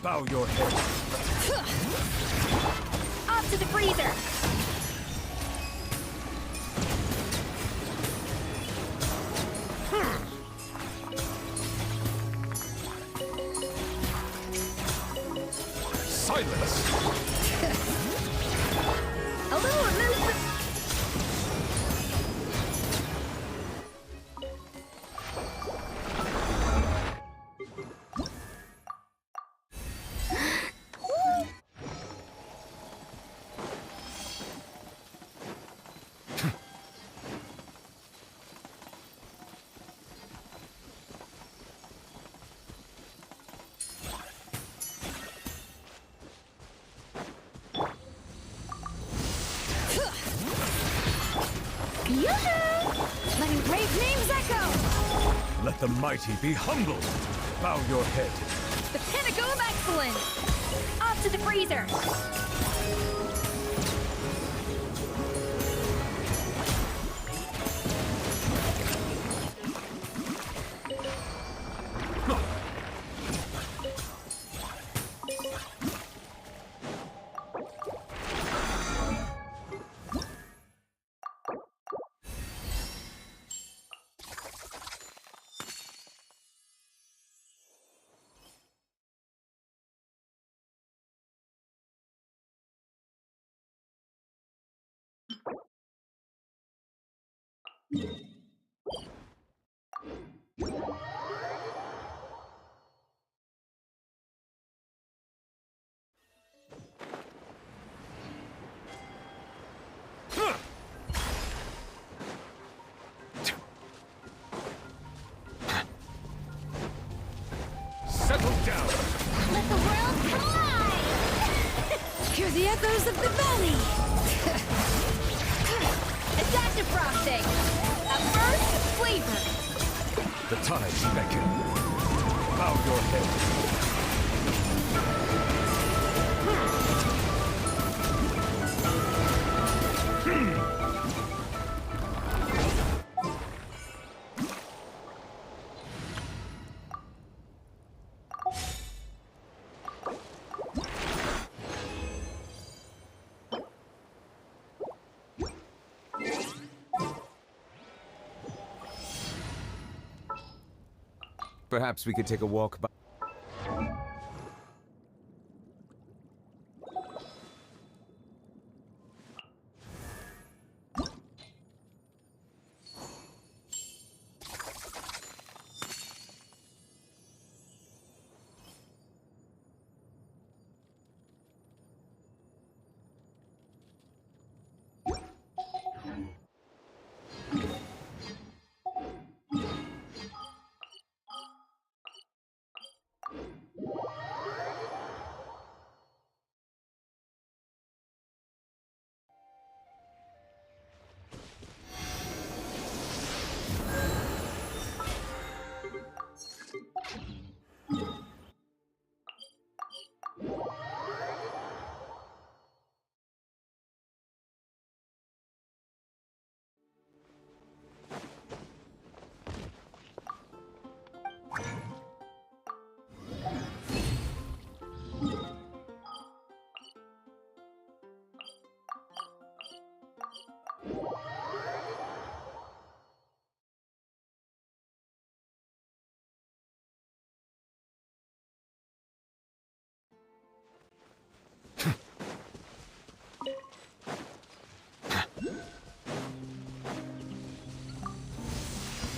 Bow your head. Off to the freezer! Silence! Hello, Elizabeth! Letting brave names echo! Let the mighty be humbled. Bow your head. The pinnacle of excellence! Off to the freezer! the echoes of the valley! Attack defrosting! At first, flavor! The tides beckon. Bow your head. Perhaps we could take a walk by.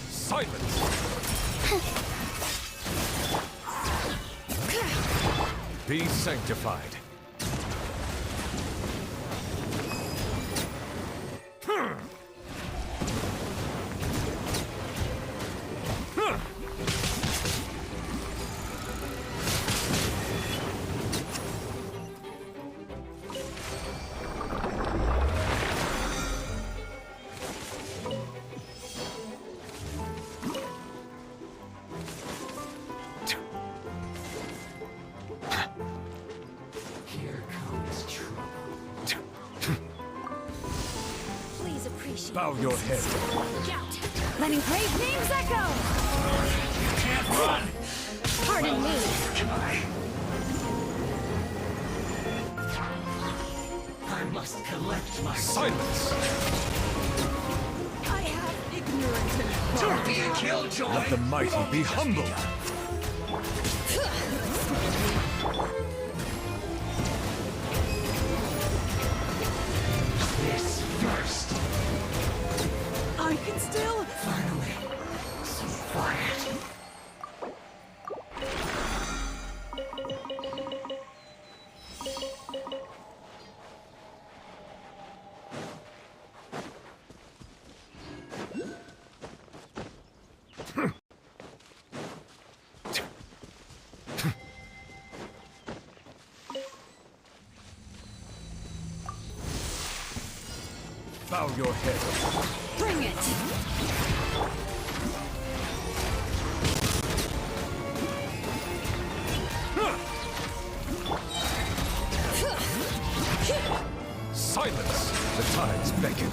Silence! Be sanctified. Bow your head. Letting brave names echo! Can't run! Pardon me. I must collect my silence. I have ignorance and Don't be a killjoy. Let the mighty be humble. This first. I can still... Finally, some quiet. Bow your head. Bring it! Silence! The tides beckon.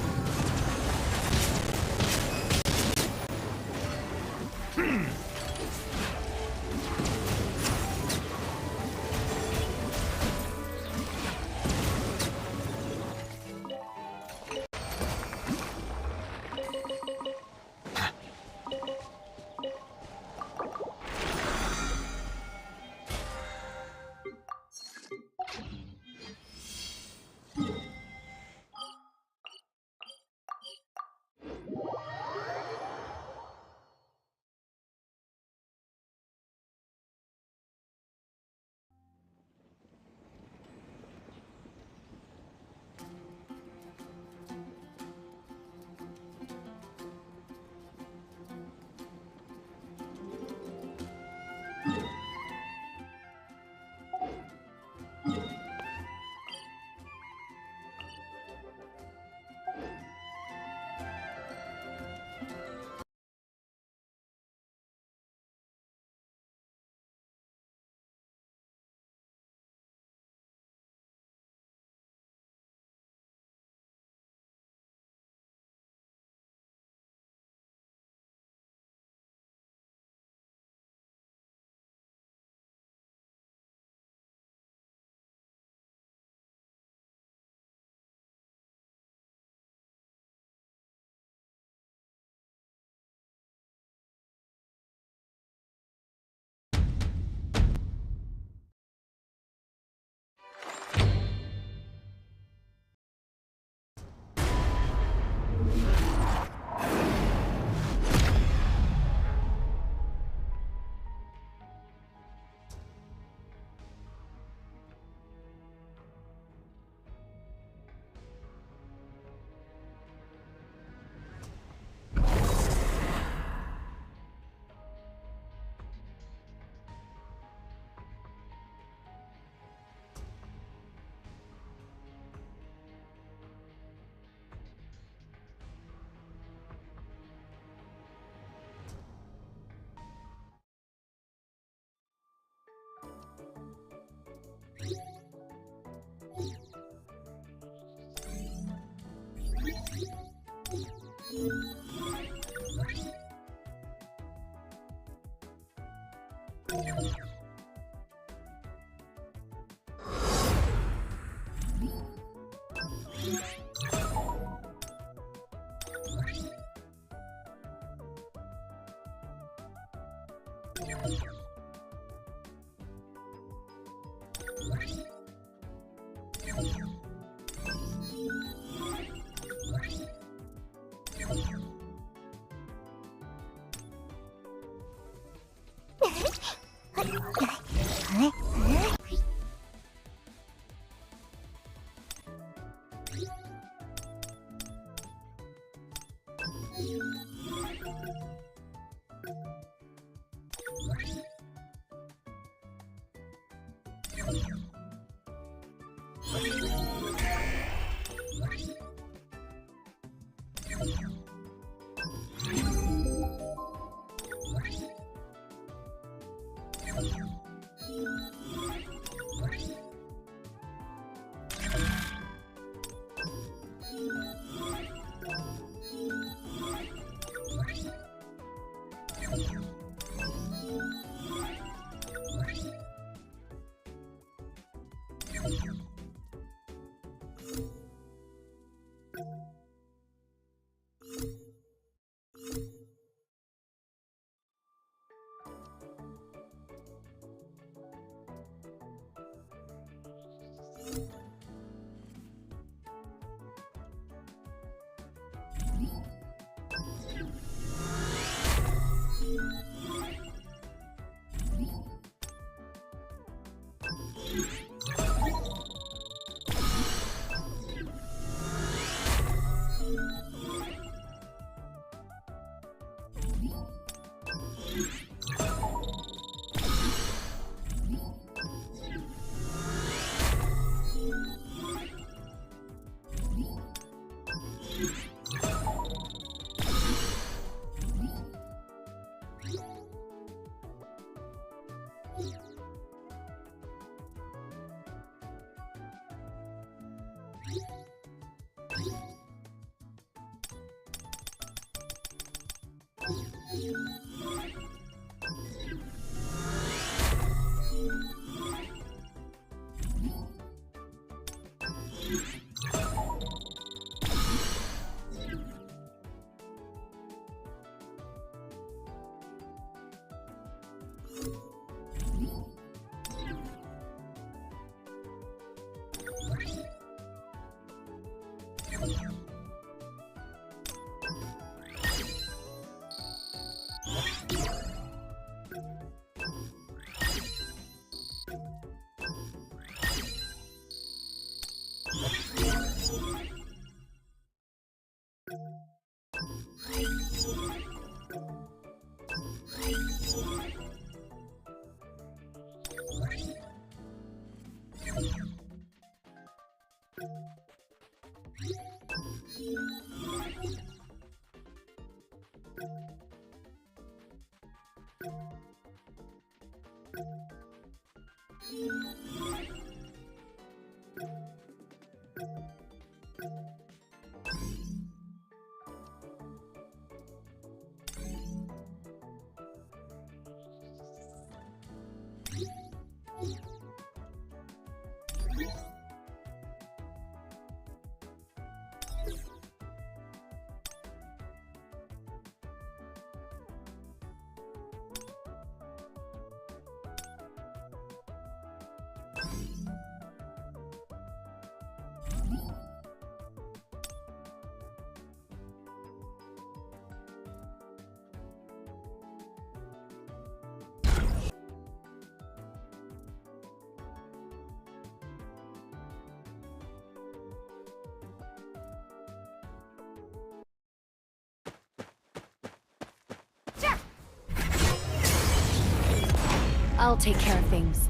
I'll take care of things.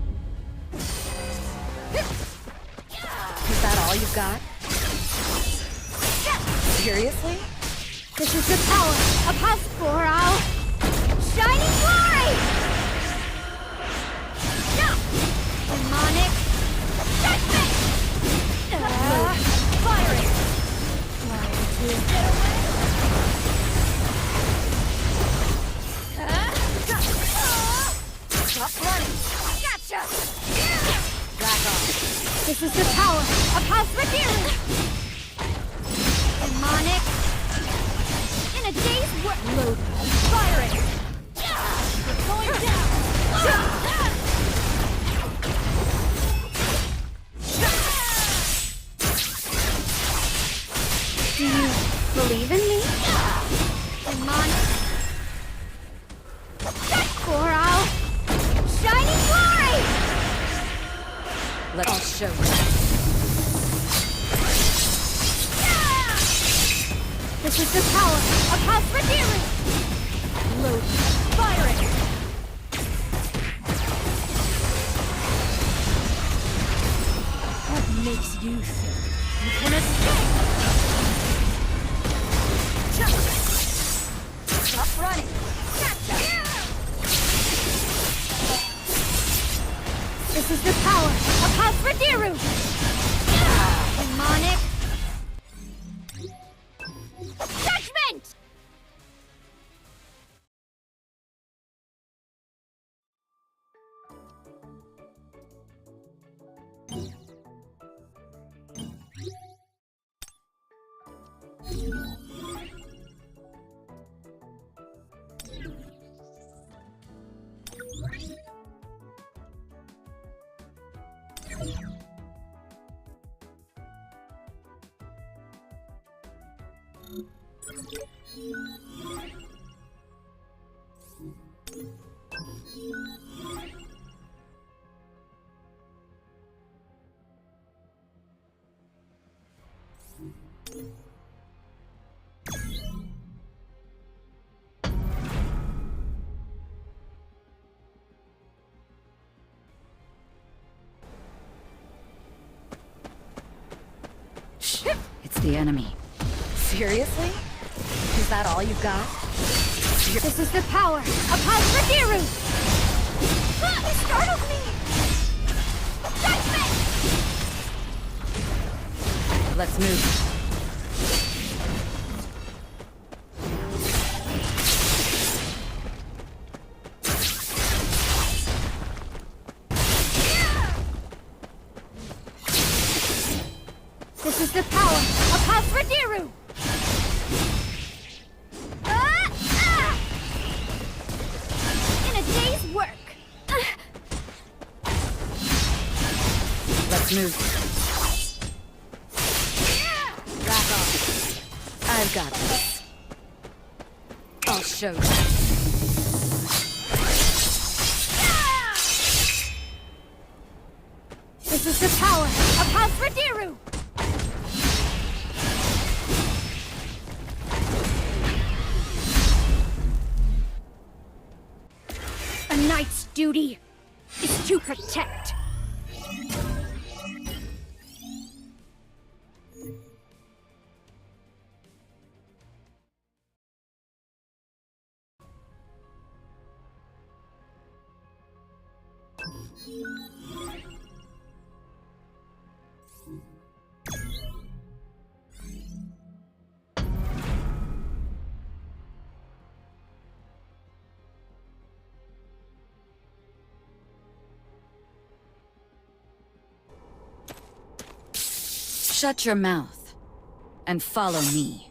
Is that all you've got? Seriously? This is the power of House BRAWL! Shining glory! Stop! Demonic judgment! Firing! Trying to get away! Stop This is the power of House Radiru! Demonic! In a day's work! Load! Fire it! We're going down! Do you believe in me? Demonic! BRAWL! Shining glory! I'll show you. This is the power of House Radiru! Load! Fire it! What makes you think you can escape? Stop running! This is the power of House Radiru! Demonic! Judgment! It's the enemy. Seriously? Is that all you've got? This is the power of House Radiru! It startled me! Judgment! Let's move. This is the power of House Radiru! In a day's work! Let's move. Back off. I've got this. I'll show you. This is the power of House Radiru! A knight's duty is to protect. Shut your mouth and follow me.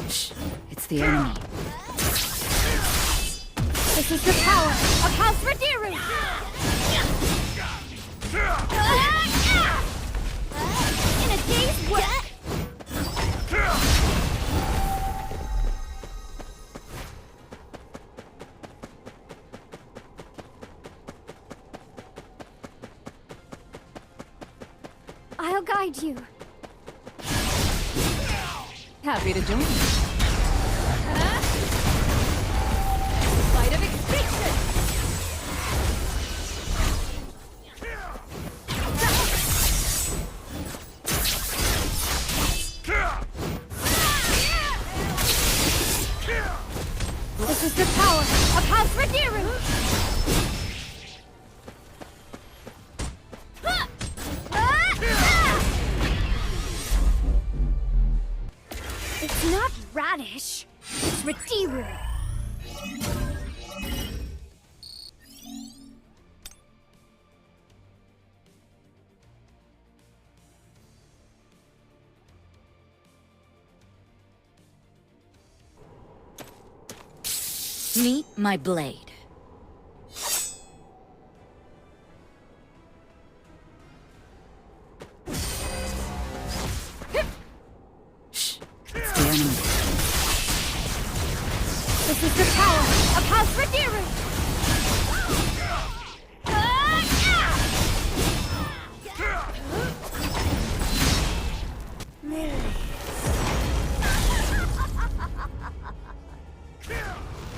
Shh, it's the enemy. This is the power of House Radiru! In a day's work! I'll guide you. Happy to join you. Light of extinction! This is the power of House Radiru! It's not Radish, it's Radiru. Meet my blade. Shh. It's the enemy. This is the power of House Radiru!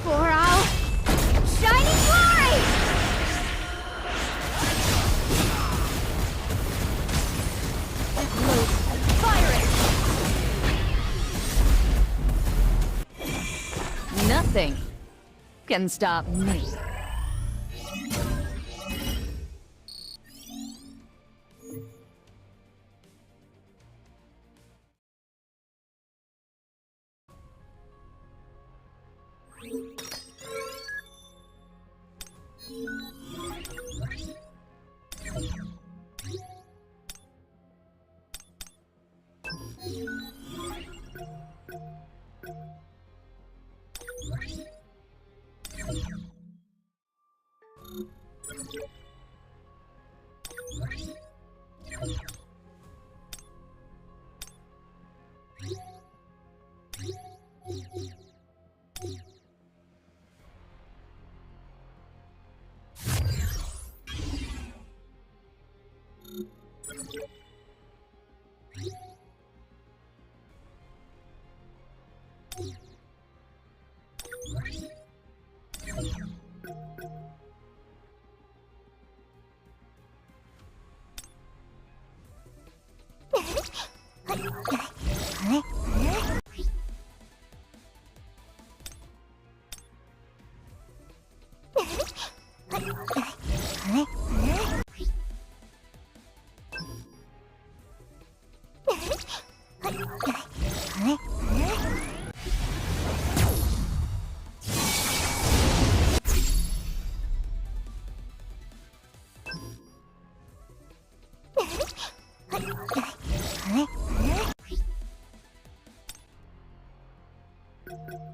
For our shining glory! Fire it! Nothing can stop me. Huh?